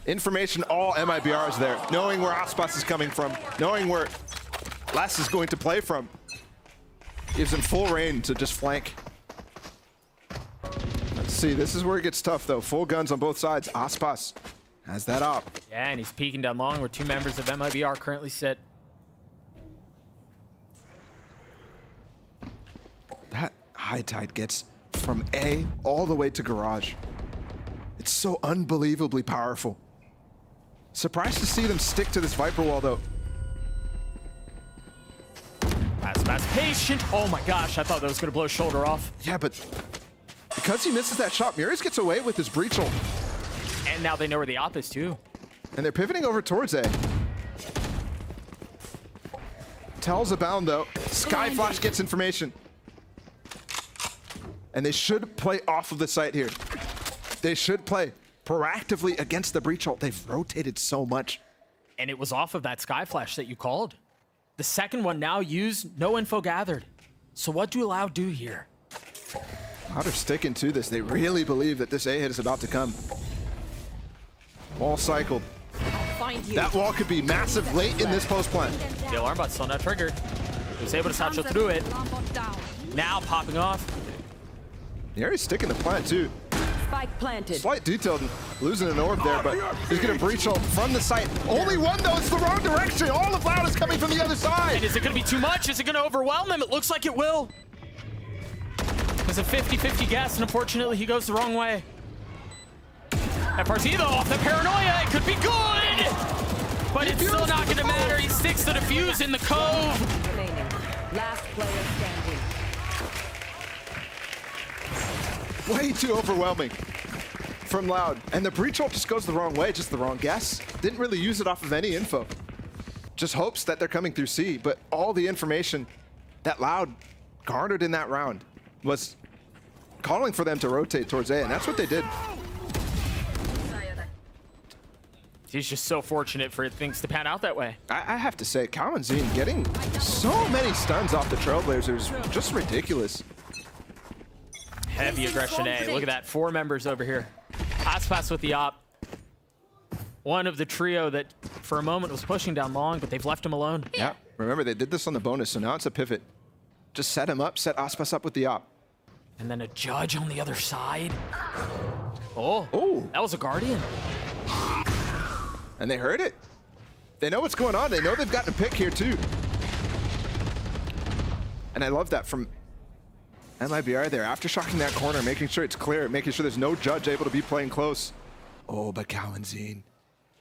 Information, all MIBR is there. Knowing where Aspas is coming from, knowing where Les is going to play from, gives him full reign to just flank. Let's see, this is where it gets tough though. Full guns on both sides. Aspas has that op. Yeah, and he's peeking down long where 2 members of MIBR currently sit. That high tide gets from A all the way to garage. It's so unbelievably powerful. Surprised to see them stick to this Viper wall though. Aspas patient. Oh my gosh, I thought that was gonna blow his shoulder off. Yeah, but because he misses that shot, Muris gets away with his breach ult. And now they know where the op is too. And they're pivoting over towards A. Tells abound though. Sky Flash gets information. And they should play off of the site here. They should play proactively against the breach ult. They've rotated so much. And it was off of that Sky Flash that you called. The second one now used, no info gathered. So what do Loud do here? Loud are sticking to this. They really believe that this A hit is about to come. Wall cycled. Find you. That wall could be massive late in this post plant. The alarm bot's still not triggered. He was able to satchel through it. Now popping off. He's sticking the plant too. Spike planted. Slight detail, losing an orb there, but he's gonna breach ult from the site. Only one though, it's the wrong direction. All of Loud is coming from the other side. And is it gonna be too much? Is it gonna overwhelm him? It looks like it will. It's a 50-50 guess, and unfortunately he goes the wrong way. FRZ though, off the paranoia, it could be good! But it's still not gonna matter. He sticks the defuse in the cove. Remaining. Last player standing. Way too overwhelming from Loud. And the breach ult just goes the wrong way, just the wrong guess. Didn't really use it off of any info. Just hopes that they're coming through C, but all the information that Loud garnered in that round was calling for them to rotate towards A, and that's what they did. He's just so fortunate for things to pan out that way. I have to say, Kawanzine getting so many stuns off the Trailblazers, just ridiculous. Heavy aggression A. Look at that. 4 members over here. Aspas with the op. One of the trio that for a moment was pushing down long, but they've left him alone. Yeah, remember they did this on the bonus, so now it's a pivot. Just set him up, set Aspas up with the op. And then a judge on the other side. Oh, that was a Guardian. And they heard it. They know what's going on. They know they've gotten a pick here too. And I love that from MIBR there, aftershocking that corner, making sure it's clear, making sure there's no judge able to be playing close. Oh, but Kawanzine,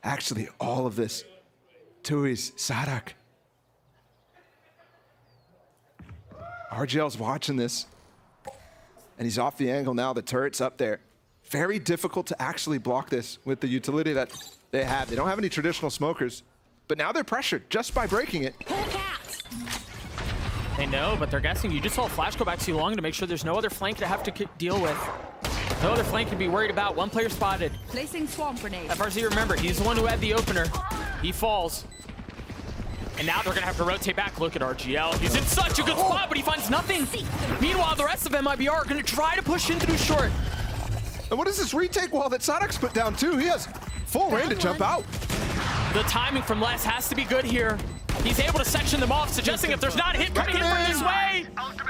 actually all of this, Tui's Sadak. RGL's watching this, and he's off the angle now, the turret's up there. Very difficult to actually block this with the utility that they have. They don't have any traditional smokers, but now they're pressured just by breaking it. They know, but they're guessing. You just saw a flash go back too long to make sure there's no other flank to have to deal with. No other flank to be worried about. One player spotted. Placing swamp grenade. FRZ, remember, he's the one who had the opener. He falls. And now they're gonna have to rotate back. Look at RGL. He's in such a good spot, but he finds nothing. Meanwhile, the rest of MIBR are gonna try to push in through short. And what is this retake wall that Sadak's put down too? He has full reign to jump out. The timing from Les has to be good here. He's able to section them off, suggesting if there's not a hit coming in from this way.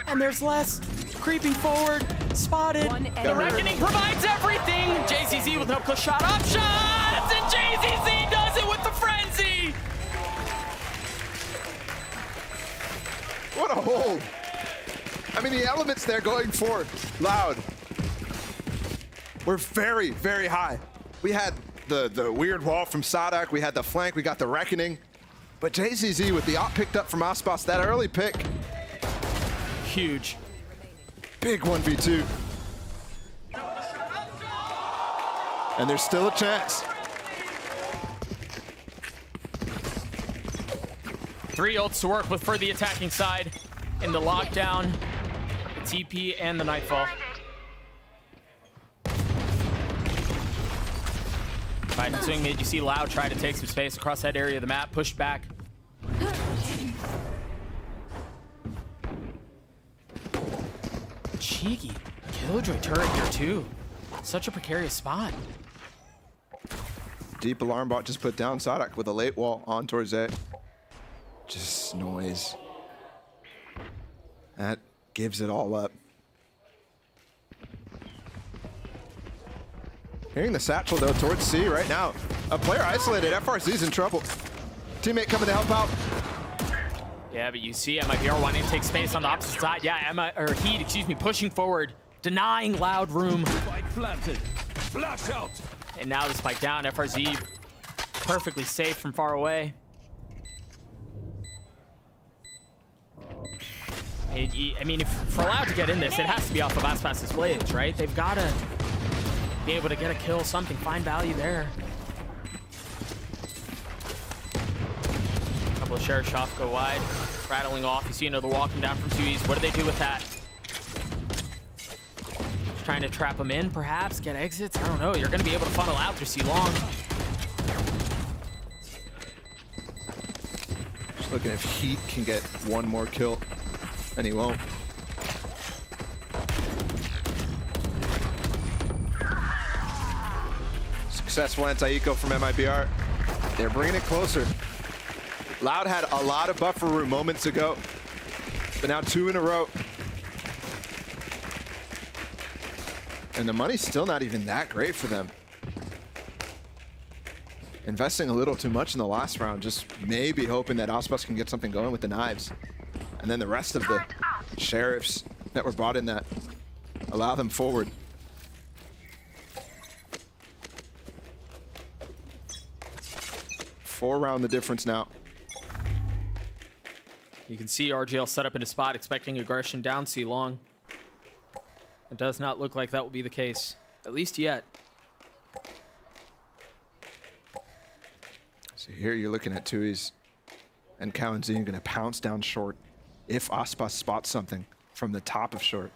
And there's Les creeping forward, spotted. The Reckoning provides everything. JZZ with no close shot options, and JZZ does it with the frenzy. What a hold. I mean, the elements there going for Loud were very, very high. We had the weird wall from Sadak, we had the flank, we got the Reckoning. But JZZ with the op picked up from Aspas, that early pick. Huge. Big 1v2. And there's still a chance. 3 ults to work with for the attacking side in the lockdown, the TP, and the Nightfall. Fight and swing mid. You see Loud try to take some space across that area of the map, pushed back. Cheeky Killjoy turret here too. Such a precarious spot. Deep alarm bot just put down Sadak with a late wall on towards A. Just noise. That gives it all up. Hearing the satchel though towards C right now. A player isolated. FRZ's in trouble. Teammate coming to help out. Yeah, but you see MIBR wanting to take space on the opposite side. Yeah, Heat, excuse me, pushing forward, denying Loud room. Spike planted. Flash out. And now the spike down. FRZ perfectly safe from far away. I mean, if for Loud to get in this, it has to be off of Aspas's blades, right? They've got to be able to get a kill, something, find value there. A couple of share shots go wide, rattling off. You see another walking down from 2Es. What do they do with that? Just trying to trap them in, perhaps, get exits. I don't know. You're going to be able to funnel out through C-Long. Just looking if Heat can get one more kill, and he won't. Successful anti-eco from MIBR. They're bringing it closer. Loud had a lot of buffer room moments ago, but now 2 in a row. And the money's still not even that great for them. Investing a little too much in the last round, just maybe hoping that Aspas can get something going with the knives. And then the rest of the sheriffs that were brought in that allow them forward. Four round the difference now. You can see RGL set up in a spot, expecting aggression down C-Long. It does not look like that will be the case, at least yet. So here you're looking at 2Es and Cow and Zine gonna pounce down short if Aspas spots something from the top of short.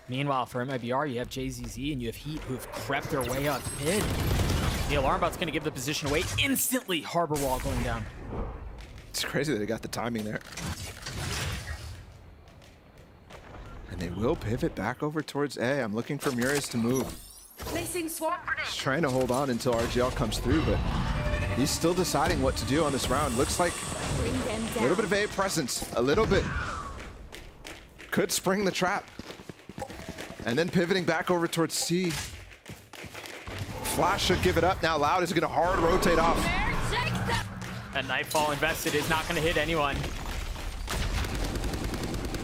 Meanwhile, for MIBR, you have JZZ and you have Heat who have crept their way up mid. The alarm bot's gonna give the position away instantly. Harbor wall going down. It's crazy that they got the timing there. And they will pivot back over towards A. I'm looking for Murias to move. Placing swarm. He's trying to hold on until RGL comes through, but he's still deciding what to do on this round. Looks like a little bit of A presence, a little bit. Could spring the trap. And then pivoting back over towards C. Flash should give it up now. Loud is gonna hard rotate off. That Nightfall invested is not going to hit anyone.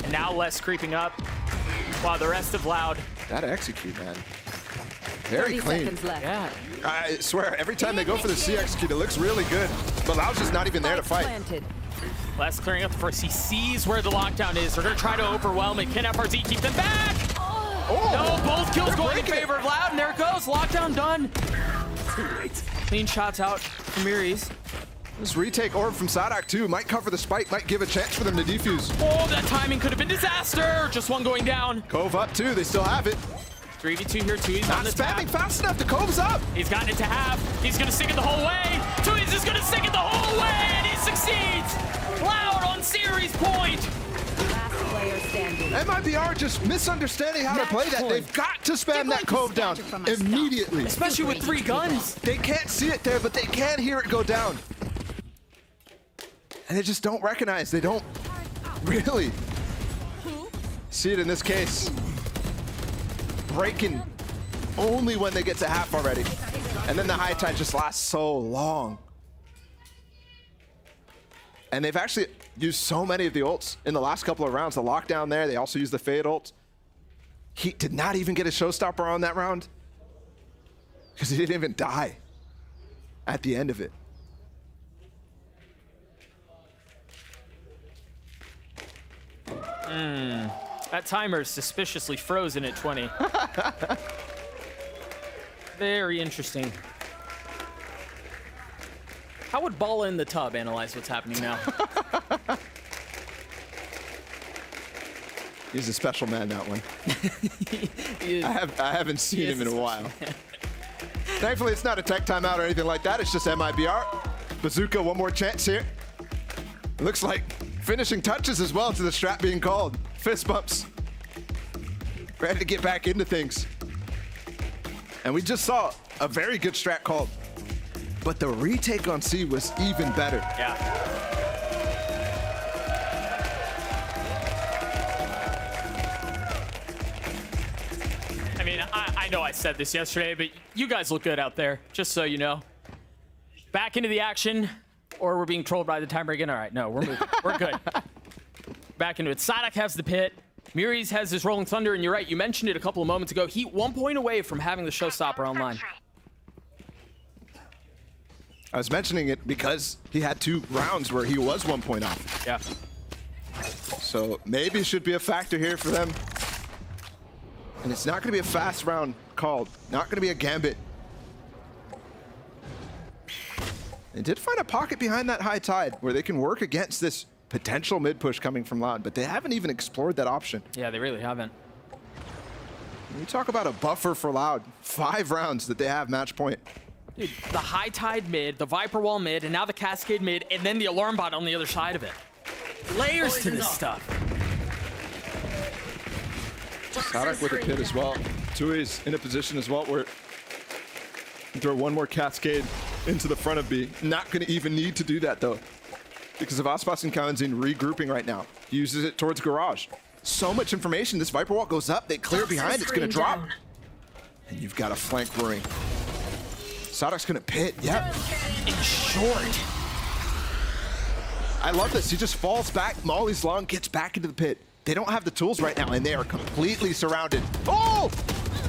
And now Les creeping up while the rest of Loud. That execute, man. Very clean. 30 seconds left. Yeah. I swear, every time they go for the C execute, it looks really good. But Loud's just not even there to fight. Planted. Les clearing up the first. He sees where the lockdown is. They're going to try to overwhelm it. Can FRZ keep them back? Oh, No, both kills going in breaking favor of Loud. And there it goes. Lockdown done. Clean shots out from Miris. this retake orb from Sadak too might cover the spike, might give a chance for them to defuse. Oh, that timing could have been disaster. Just one going down. Cove up too, they still have it. 3v2 here. 2Es Not on the tap. spamming fast enough, the Cove's up. He's gotten it to half. He's going to stick it the whole way. 2Es is going to stick it the whole way, and he succeeds. Loud on series point. Last player standing. MIBR just misunderstanding how to play that. They've got to spam that Cove down immediately. Especially with 3 guns. They can't see it there, but they can hear it go down. And they just don't recognize. They don't really see it in this case. Breaking only when they get to half already. And then the high tide just lasts so long. And they've actually used so many of the ults in the last couple of rounds. The lockdown there, they also used the Fade ult. Heat did not even get a showstopper on that round because he didn't even die at the end of it. That timer's suspiciously frozen at 20. Very interesting. How would Ball in the Tub analyze what's happening now? He's a special man, that one. I haven't seen him in a while. Thankfully, it's not a tech timeout or anything like that. It's just MIBR. Bazooka, one more chance here. It looks like finishing touches as well to the strat being called. Fist bumps. Ready to get back into things. And we just saw a very good strat called. But the retake on C was even better. Yeah. I mean, I know I said this yesterday, but you guys look good out there, just so you know. Back into the action, or we're being trolled by the timer again. All right, no, we're moving. We're good. Back into it. Sadak has the pit. Muri's has his Rolling Thunder, and you're right, you mentioned it a couple of moments ago. Heat 1 point away from having the showstopper online. I was mentioning it because he had 2 rounds where he was 1 point off. Yeah. So maybe it should be a factor here for them. And it's not going to be a fast round called. Not going to be a gambit. They did find a pocket behind that high tide where they can work against this potential mid push coming from Loud, but they haven't even explored that option. Yeah, they really haven't. When you talk about a buffer for Loud, 5 rounds that they have match point. Dude, the high tide mid, the Viper Wall mid, and now the Cascade mid, and then the Alarm Bot on the other side of it. Layers to this stuff. Sadak with a pit as well. Tui's in a position as well where throw one more Cascade into the front of B. Not going to even need to do that though, because of Aspas and Kawanzin regrouping right now. He uses it towards Garage. So much information. This Viper Wall goes up. They clear behind. It's going to drop. And you've got a flank brewing. Sadak's going to pit. Yep. In short. I love this. He just falls back. Molly's long, gets back into the pit. They don't have the tools right now, and they are completely surrounded. Oh!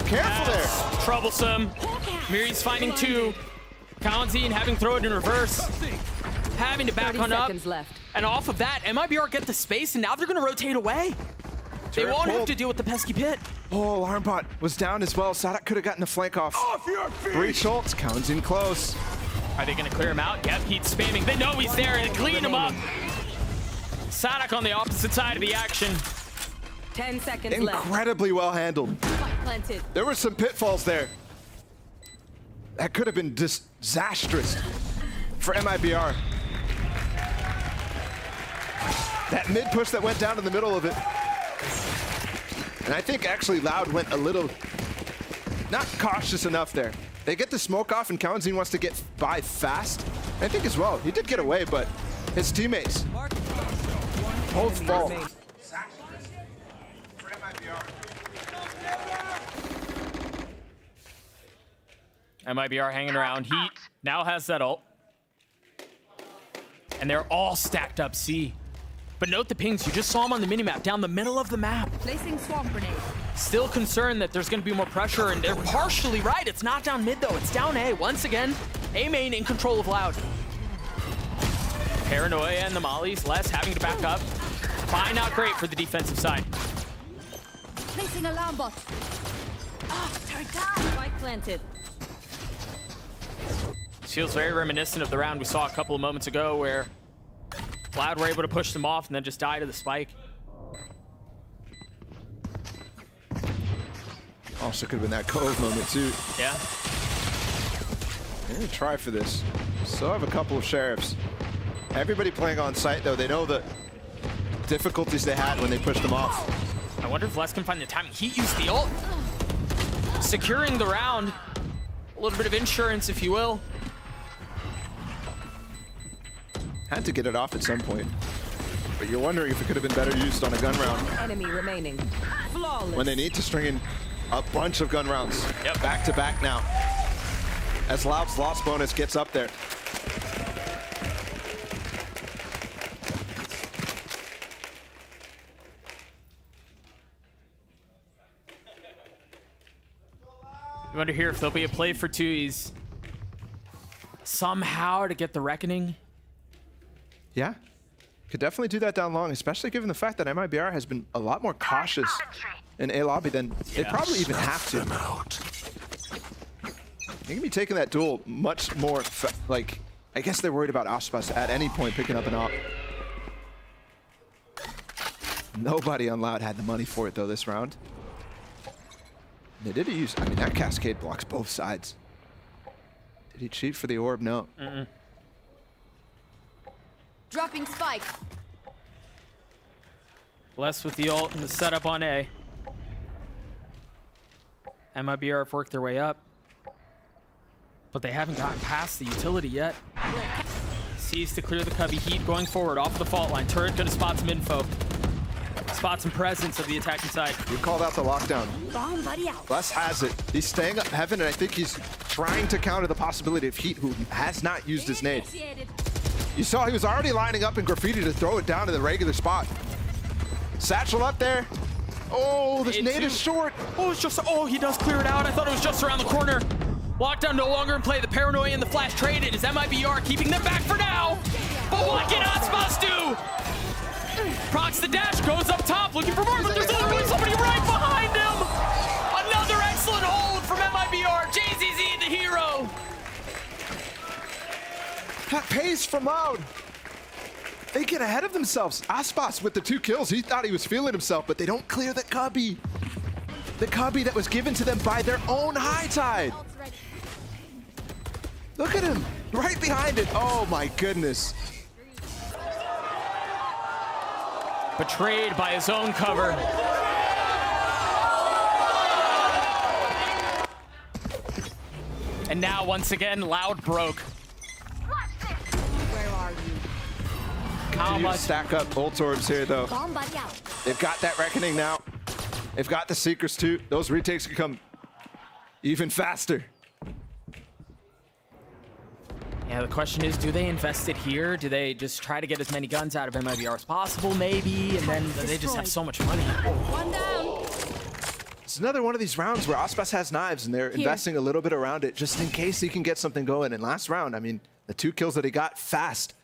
Careful there. Troublesome. Miri's finding 2. Kawanzin having throw it in reverse. Having to back on up. Left. And off of that, MIBR get the space, and now they're going to rotate away. They won't have to deal with the pesky pit. Oh, Alarm Bot was down as well. Sadak could have gotten a flank off. Breach Schultz, Kawanzin close. Are they going to clear him out? Yep, Heat's spamming. They know he's there, and clean him up. Sadak on the opposite side of the action. 10 seconds left. Incredibly well handled. Planted. There were some pitfalls there. That could have been disastrous for MIBR. That mid push that went down in the middle of it. And I think actually Loud went a little, not cautious enough there. They get the smoke off and Kawanzin wants to get by fast. I think as well, he did get away, but his teammates both fall. MIBR hanging around. Heat now has that ult. And they're all stacked up C. But note the pings. You just saw them on the minimap down the middle of the map. Placing swamp grenade. Still concerned that there's going to be more pressure, and they're partially right. It's not down mid, though. It's down A. Once again, A main in control of Loud. Paranoia and the mollies. Les having to back up. Fine, not great for the defensive side. Placing alarm bot. Spike planted. This feels very reminiscent of the round we saw a couple of moments ago where Loud were able to push them off and then just die to the spike. Also could have been that Cove moment too. Yeah. They're gonna try for this. Still have a couple of sheriffs. Everybody playing on site though, they know the difficulties they had when they pushed them off. I wonder if Les can find the timing. He used the ult. Securing the round. A little bit of insurance, if you will. Had to get it off at some point. But you're wondering if it could have been better used on a gun round. Enemy remaining. Flawless. When they need to string in a bunch of gun rounds. Yep. Back to back now. As Loud's loss bonus gets up there. You wonder here if there'll be a play for Tui's somehow to get the reckoning. Yeah. Could definitely do that down long, especially given the fact that MIBR has been a lot more cautious in A lobby than they probably even have to. They can be taking that duel much more I guess they're worried about Aspas at any point picking up an op. Nobody on Loud had the money for it though this round. They did use, I mean, that cascade blocks both sides. Did he cheat for the orb? No. Dropping spike. Blessed with the ult and the setup on A. MIBR have worked their way up, but they haven't gotten past the utility yet. Sees to clear the cubby. Heat going forward off the fault line. Turret gonna spot some info. Spot some presence of the attacking side. You called out the lockdown. Bomb buddy out. Les has it. He's staying up heaven, and I think he's trying to counter the possibility of Heat, who has not used his nade. You saw he was already lining up in Graffiti to throw it down to the regular spot. Satchel up there. Oh, this nade is short. Oh, it's just, oh, he does clear it out. I thought it was just around the corner. Lockdown no longer in play. The paranoia and the flash traded. Is MIBR keeping them back for now? But what can Aspas do? Procs the dash, goes up top, looking for more, but there's literally somebody right behind him! Another excellent hold from MIBR. JZZ, the hero. That pace from Loud. They get ahead of themselves. Aspas with the 2 kills, he thought he was feeling himself, but they don't clear the cubby. The cubby that was given to them by their own high tide. Look at him, right behind it. Oh my goodness. Betrayed by his own cover. And now, once again, Loud broke. Where are you? How much? Stack up ult orbs here, though. Bomb buddy out. They've got that Reckoning now. They've got the Seekers, too. Those retakes can come even faster. Yeah, the question is, do they invest it here? Do they just try to get as many guns out of MIBR as possible, maybe? And then they just have so much money. One down. It's another one of these rounds where Aspas has knives, and they're investing a little bit around it just in case he can get something going. And last round, I mean, the 2 kills that he got fast.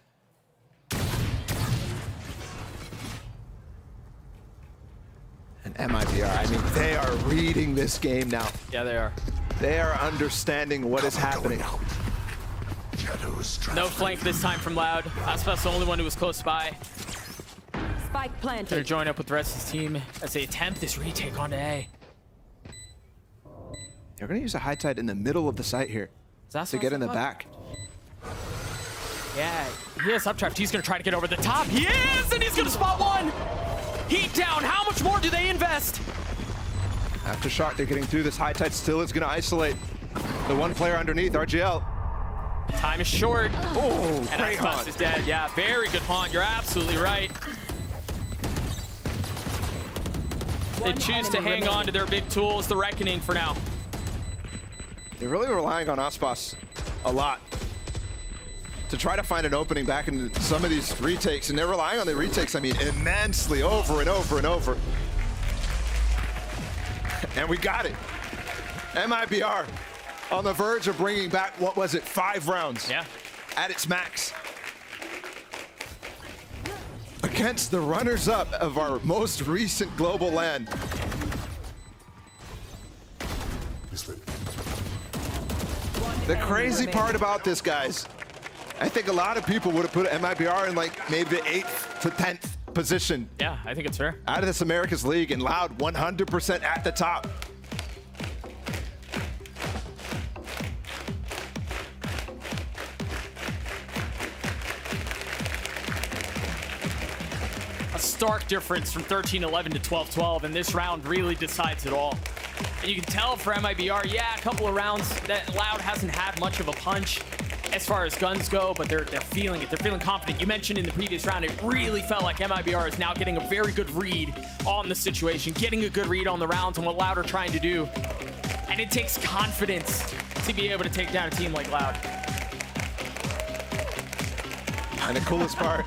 And MIBR, I mean, they are reading this game now. Yeah, they are. They are understanding what is happening. No flank this time from Loud. Aspas the only one who was close by. Spike Gonna planted. join up with the rest of his team as they attempt this retake onto A. They're going to use a high tide in the middle of the site here to get in the back. Yeah, he is uptrapped. He's going to try to get over the top. He is, and he's going to spot one. Heat down. How much more do they invest? After shot, they're getting through. This high tide still is going to isolate the one player underneath, RGL. Time is short. Oh, And great Aspas haunt. is dead. Yeah, very good haunt. You're absolutely right. They choose to hang on to their big tools, the Reckoning for now. They're really relying on Aspas a lot to try to find an opening back in some of these retakes, and they're relying on the retakes, I mean, immensely over and over and over. And we got it. MIBR on the verge of bringing back, what was it, 5 rounds? Yeah. At its max. Against the runners-up of our most recent global LAN. The crazy part about this, guys, I think a lot of people would have put MIBR in like maybe the 8th to 10th position. Yeah, I think it's fair. Out of this Americas League, and Loud 100% at the top. A stark difference from 13-11 to 12-12, and this round really decides it all. And you can tell for MIBR, yeah, a couple of rounds that Loud hasn't had much of a punch as far as guns go, but they're feeling it. They're feeling confident. You mentioned in the previous round, it really felt like MIBR is now getting a very good read on the situation, getting a good read on the rounds and what Loud are trying to do. And it takes confidence to be able to take down a team like Loud. And the coolest part,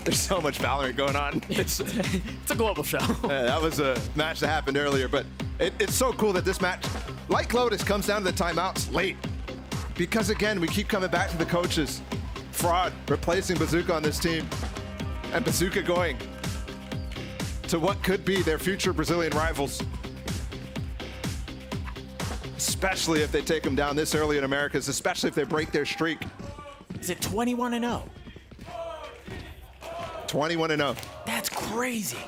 there's so much Valorant going on. It's a global show. That was a match that happened earlier, but it's so cool that this match, like Lotus, comes down to the timeouts late. Because again, we keep coming back to the coaches. Fraud replacing Bazooka on this team, and Bazooka going to what could be their future Brazilian rivals. especially if they take them down this early in Americas, especially if they break their streak. Is it 21-0? 21-0. That's crazy.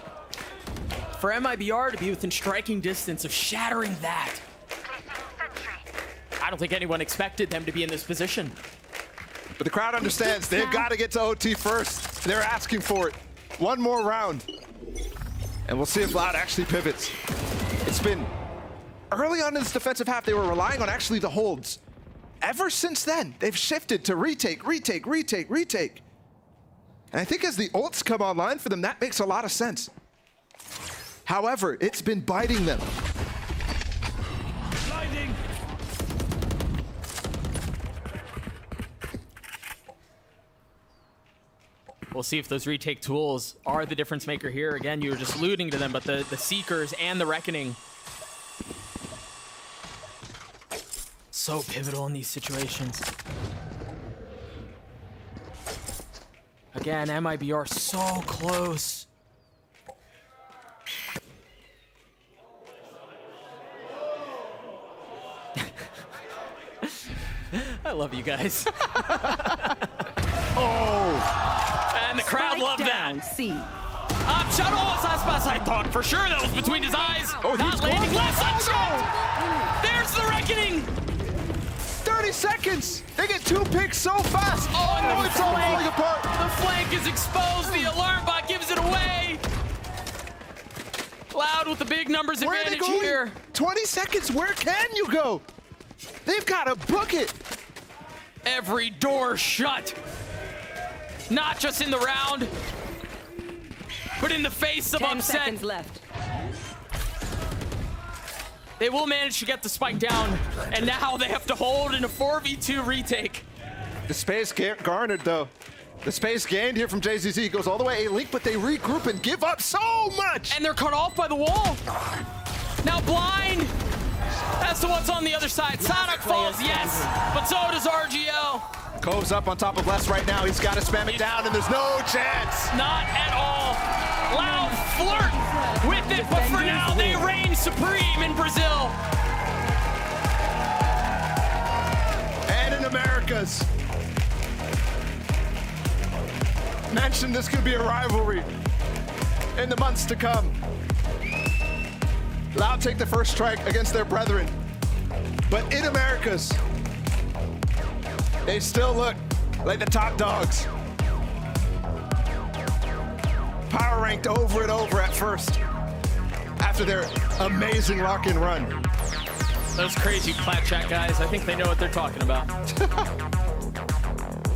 For MIBR to be within striking distance of shattering that. I don't think anyone expected them to be in this position. But the crowd understands they've got to get to OT first. They're asking for it. One more round. And we'll see if Loud actually pivots. It's been early on in this defensive half, they were relying on actually the holds. Ever since then, they've shifted to retake. And I think as the ults come online for them, that makes a lot of sense. However, it's been biting them. Blinding. We'll see if those retake tools are the difference maker here. Again, you were just alluding to them, but the Seekers and the Reckoning. So pivotal in these situations. Again, MIBR so close. I love you guys. And the crowd loved that. C. Shot almost last pass. I thought for sure that was between his eyes. Not landing. Last shot. There's the Reckoning. 30 seconds. They get 2 picks so fast. And It's all falling apart. The flank is exposed. The alarm bot gives it away. Loud with the big numbers Where are they advantage going? here. 20 seconds. Where can you go? They've got to book it. Every door shut. Not just in the round, but in the face of 10 upset. seconds left. They will manage to get the spike down, and now they have to hold in a 4v2 retake. The space garnered, though. The space gained here from JZZ goes all the way A-Link, but they regroup and give up so much. And they're cut off by the wall. Now blind as to what's on the other side. Sonic falls, yes, but so does RGL. Cove's up on top of Les right now. He's got to spam it down, and there's no chance. Not at all. Loud flirt with it, but for now they reign supreme in Brazil. And in Americas. Mentioned this could be a rivalry in the months to come. Loud take the first strike against their brethren. But in Americas, they still look like the top dogs. Power ranked over and over at first after their amazing lock-in run. Those crazy plat chat guys, I think they know what they're talking about.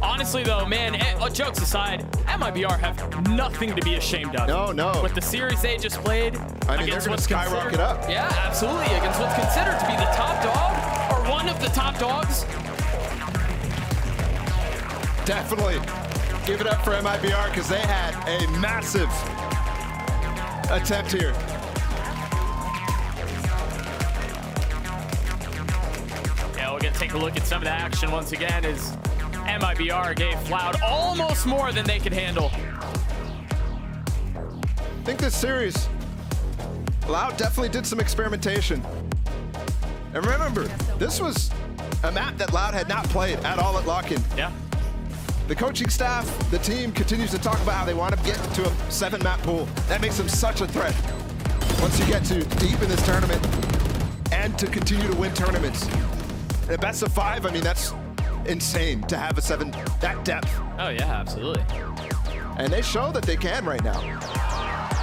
Honestly though, man, jokes aside, MIBR have nothing to be ashamed of. No. With the series they just played, I mean, they're going to skyrocket up. Yeah, absolutely. Against what's considered to be the top dog, or one of the top dogs. Definitely. Give it up for MIBR because they had a massive attempt here. Yeah, we're going to take a look at some of the action once again as MIBR gave Loud almost more than they could handle. I think this series, Loud definitely did some experimentation. And remember, this was a map that Loud had not played at all at lock-in. Yeah. The coaching staff, the team continues to talk about how they want to get to a 7-map pool. That makes them such a threat once you get to deep in this tournament and to continue to win tournaments. And a best of 5, I mean, that's insane to have a 7, that depth. Oh yeah, absolutely. And they show that they can right now.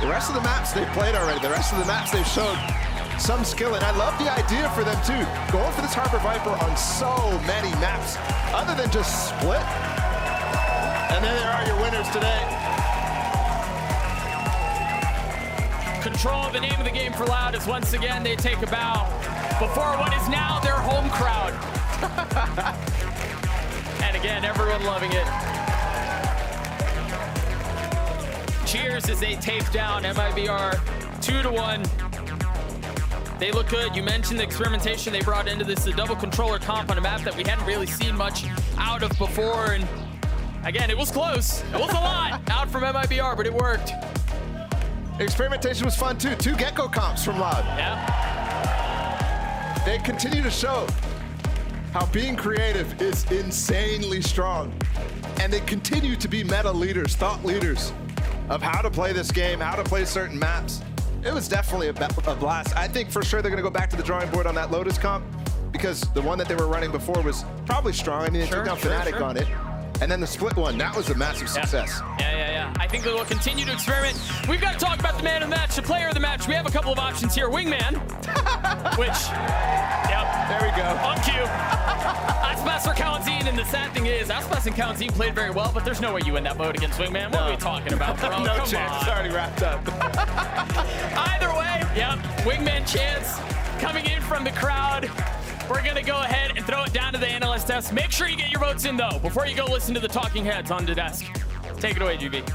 The rest of the maps they've played already, the rest of the maps they've showed some skill, and I love the idea for them too. Going for this Harbor Viper on so many maps, other than just split. And then there are your winners today. Control of the name of the game for Loud as once again they take a bow before what is now their home crowd. And again, everyone loving it. Cheers as they tape down MIBR 2-1. They look good. You mentioned the experimentation they brought into this, the double controller comp on a map that we hadn't really seen much out of before. And again, it was close. It was a lot out from MIBR, but it worked. Experimentation was fun too. 2 Gecko comps from Loud. Yeah. they continue to show how being creative is insanely strong. And they continue to be meta leaders, thought leaders of how to play this game, how to play certain maps. It was definitely a blast. I think for sure they're going to go back to the drawing board on that Lotus comp, because the one that they were running before was probably strong. I mean, they took down Fnatic on it. And then the split one, that was a massive success. Yeah. I think they will continue to experiment. We've got to talk about the man of the match, the player of the match. We have a couple of options here. Wingman, which, there we go. On cue. Aspas or Kalazine, and the sad thing is, Aspas and Kalazine played very well, but there's no way you win that vote against Wingman. What are we talking about, bro? No Come chance. on. It's already wrapped up. Either way, Wingman chance coming in from the crowd. We're going to go ahead and throw it down to the analyst desk. Make sure you get your votes in, though, before you go listen to the talking heads on the desk. Take it away, GB.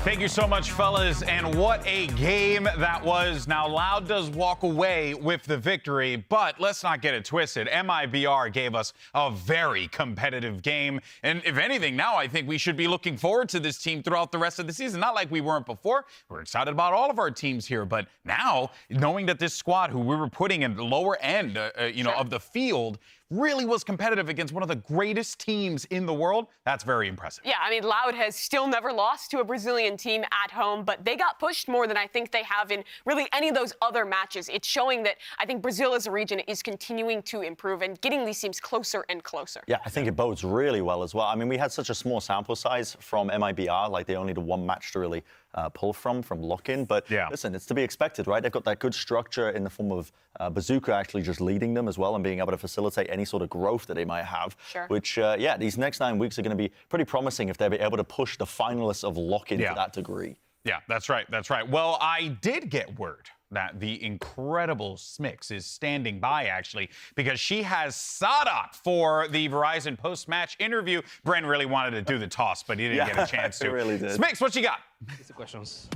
Thank you so much, fellas, and what a game that was. Now, Loud does walk away with the victory, but let's not get it twisted. MIBR gave us a very competitive game, and if anything, now I think we should be looking forward to this team throughout the rest of the season. Not like we weren't before. We're excited about all of our teams here, but now, knowing that this squad, who we were putting in the lower end, of the field, really was competitive against one of the greatest teams in the world, that's very impressive. Yeah, I mean, Loud has still never lost to a Brazilian team at home, but they got pushed more than I think they have in really any of those other matches. It's showing that I think Brazil as a region is continuing to improve and getting these teams closer and closer. Yeah, I think it bodes really well as well. I mean, we had such a small sample size from MIBR, like they only had one match to really pull from lock-in. But listen, it's to be expected, right? They've got that good structure in the form of Bazooka actually just leading them as well and being able to facilitate any sort of growth that they might have. Sure. Which, these next 9 weeks are going to be pretty promising if they're able to push the finalists of lock-in to that degree. Yeah, that's right. Well, I did get word that the incredible Smix is standing by, actually, because she has Sadak for the Verizon post-match interview. Bren really wanted to do the toss, but he didn't get a chance to. He really did. Smix, what you got? It's the questions.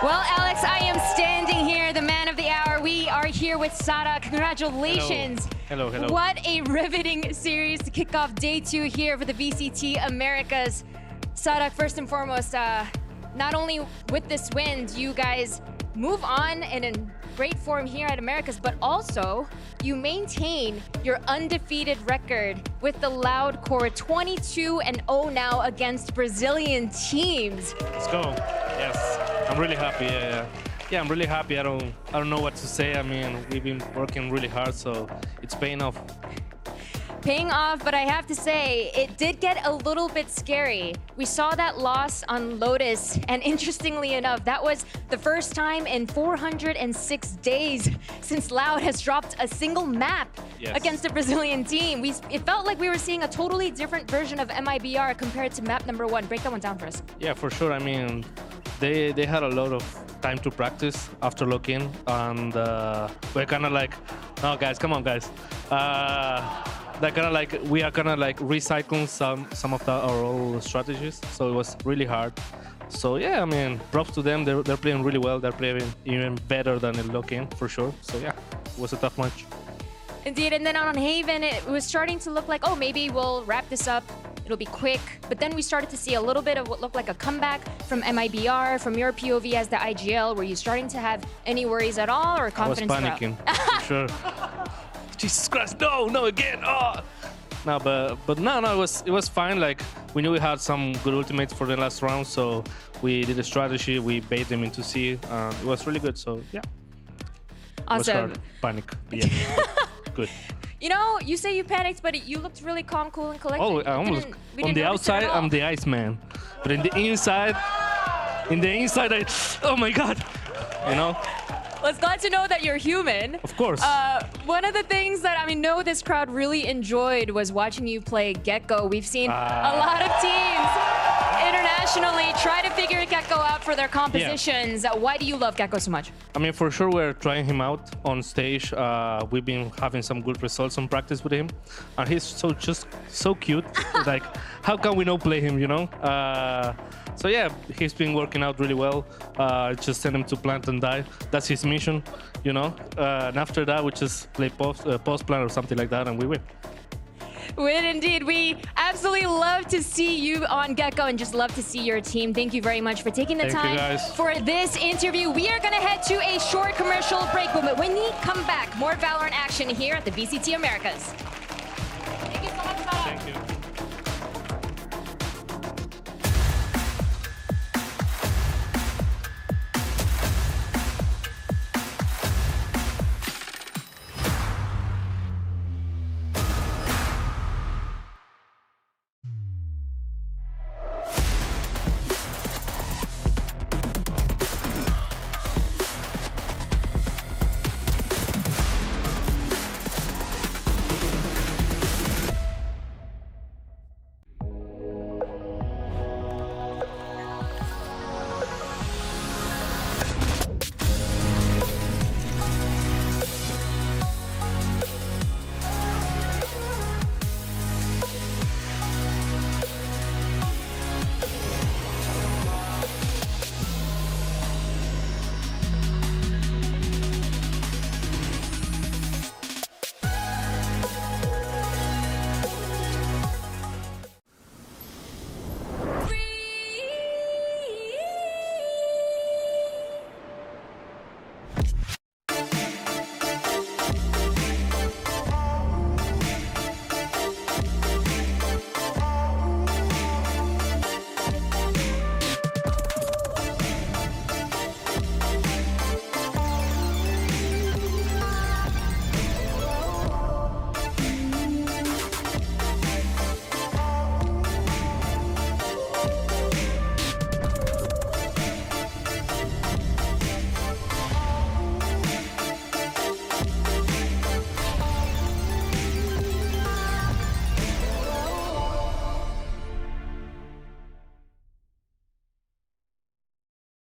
Well, Alex, I am standing here, the man of the hour. We are here with Sadak. Congratulations. Hello. What a riveting series to kick off day 2 here for the VCT Americas. Sadak, first and foremost, not only with this win, you guys move on and in great form here at Americas, but also you maintain your undefeated record with the Loud core, 22-0 now against Brazilian teams. Let's go. Yes, I'm really happy. Yeah, I'm really happy. I don't know what to say. I mean, we've been working really hard, so it's paying off. But I have to say, it did get a little bit scary. We saw that loss on Lotus, and interestingly enough, that was the first time in 406 days since Loud has dropped a single map against a Brazilian team. It felt like we were seeing a totally different version of MIBR compared to map number 1. Break that one down for us. Yeah, for sure. I mean, they had a lot of time to practice after lock-in, and we're kind of like, no, guys, come on, guys. They're kind of like, we are kind of like recycling some of our old strategies, so it was really hard. So yeah, I mean, props to them. They're playing really well. They're playing even better than the lock-in for sure. So yeah, it was a tough match. Indeed, and then on Haven, it was starting to look like, oh, maybe we'll wrap this up. It'll be quick. But then we started to see a little bit of what looked like a comeback from MIBR, from your POV as the IGL. Were you starting to have any worries at all, or confidence? I was panicking, for sure. Jesus Christ, no, again, oh! No, but no, it was fine. Like, we knew we had some good ultimates for the last round, so we did a strategy, we bait them into C, it was really good, so yeah. Awesome. It was hard. Panic, yeah, good. You know, you say you panicked, but you looked really calm, cool, and collected. Oh, I almost, on the outside, I'm the Iceman, but in the inside, oh my God, you know? Well, it's glad to know that you're human. Of course. One of the things that I know this crowd really enjoyed was watching you play Gecko. We've seen a lot of teams internationally try to figure Gecko out for their compositions. Yeah. Why do you love Gecko so much? I mean, for sure, we're trying him out on stage. We've been having some good results on practice with him. And he's just so cute. Like, how can we not play him, you know? So yeah, he's been working out really well. Just send him to plant and die. That's his mission, you know. And after that, we just play post plan or something like that, and we win. Would indeed. We absolutely love to see you on Gecko and just love to see your team. Thank you very much for taking the Thank you, time guys. for this interview. We are going to head to a short commercial break, but when we come back, more Valorant action here at the VCT Americas. Thank you so much, Sarah. Thank you.